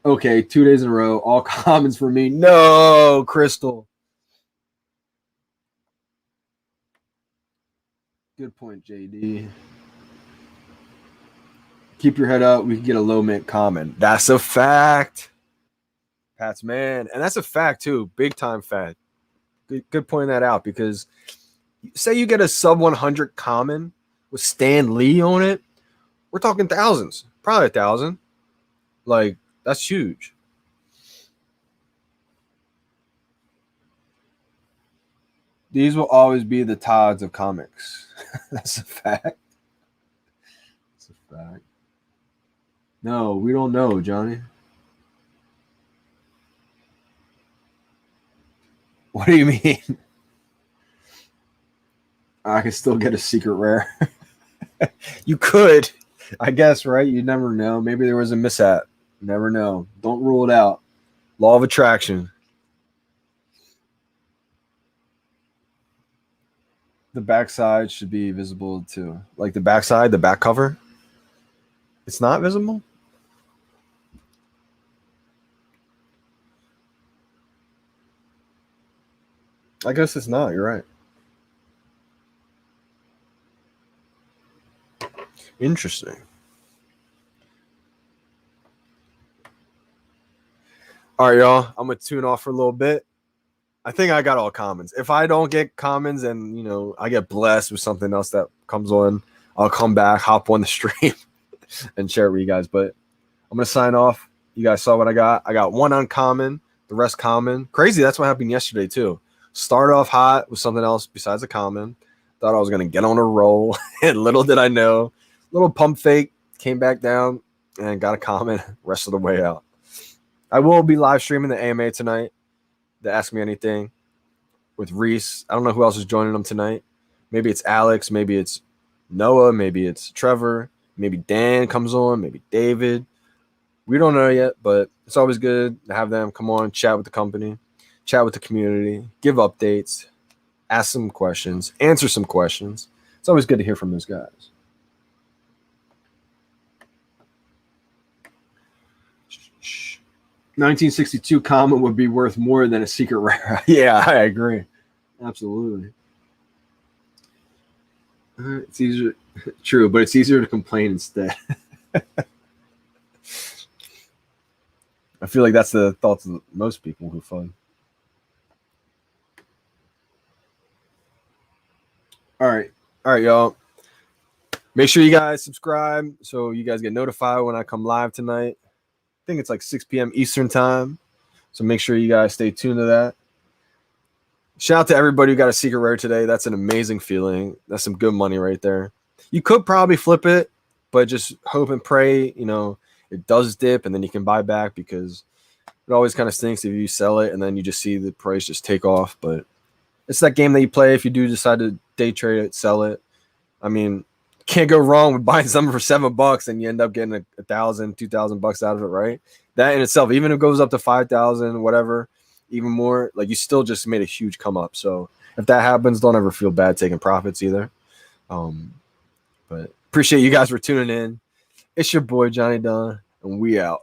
[SPEAKER 1] Okay, 2 days in a row, all commons for me. No, Crystal. Good point, JD. Keep your head up. We can get a low mint common. That's a fact. Pat's man. And that's a fact, too. Big time fact. Good pointing that out, because say you get a sub 100 common with Stan Lee on it, we're talking thousands. Probably 1,000. Like, that's huge. These will always be the Todds of comics. That's a fact. That's a fact. No, we don't know, Johnny. What do you mean? I can still get a secret rare. You could, I guess, right? You never know. Maybe there was a mishap. Never know. Don't rule it out. Law of attraction. The backside should be visible too. Like the backside, the back cover. It's not visible? I guess it's not. You're right. Interesting. All right, y'all. I'm going to tune off for a little bit. I think I got all commons. If I don't get commons and, I get blessed with something else that comes on, I'll come back, hop on the stream, and share it with you guys. But I'm going to sign off. You guys saw what I got. I got one uncommon, the rest common. Crazy. That's what happened yesterday, too. Started off hot with something else besides a common. Thought I was going to get on a roll. And little did I know. Little pump fake. Came back down and got a common rest of the way out. I will be live streaming the AMA tonight. To Ask Me Anything with Reese. I don't know who else is joining them tonight. Maybe it's Alex. Maybe it's Noah. Maybe it's Trevor. Maybe Dan comes on. Maybe David. We don't know yet, but it's always good to have them come on, chat with the company, chat with the community, give updates, ask some questions, answer some questions. It's always good to hear from those guys. 1962 common would be worth more than a secret rare. Yeah, I agree. Absolutely. It's easier. True, but it's easier to complain instead. I feel like that's the thoughts of most people who fun. All right, y'all. Make sure you guys subscribe so you guys get notified when I come live tonight. I think it's like 6 p.m. Eastern time. So make sure you guys stay tuned to that. Shout out to everybody who got a secret rare today. That's an amazing feeling. That's some good money right there. You could probably flip it, but just hope and pray, it does dip and then you can buy back, because it always kind of stinks if you sell it and then you just see the price just take off. But it's that game that you play. If you do decide to day trade it, sell it. I mean, can't go wrong with buying something for $7 and you end up getting $1,000, $2,000 out of it, right? That in itself, even if it goes up to 5,000, whatever, even more, like you still just made a huge come up. So if that happens, don't ever feel bad taking profits either. But appreciate you guys for tuning in. It's your boy Johnny Dunn, and we out.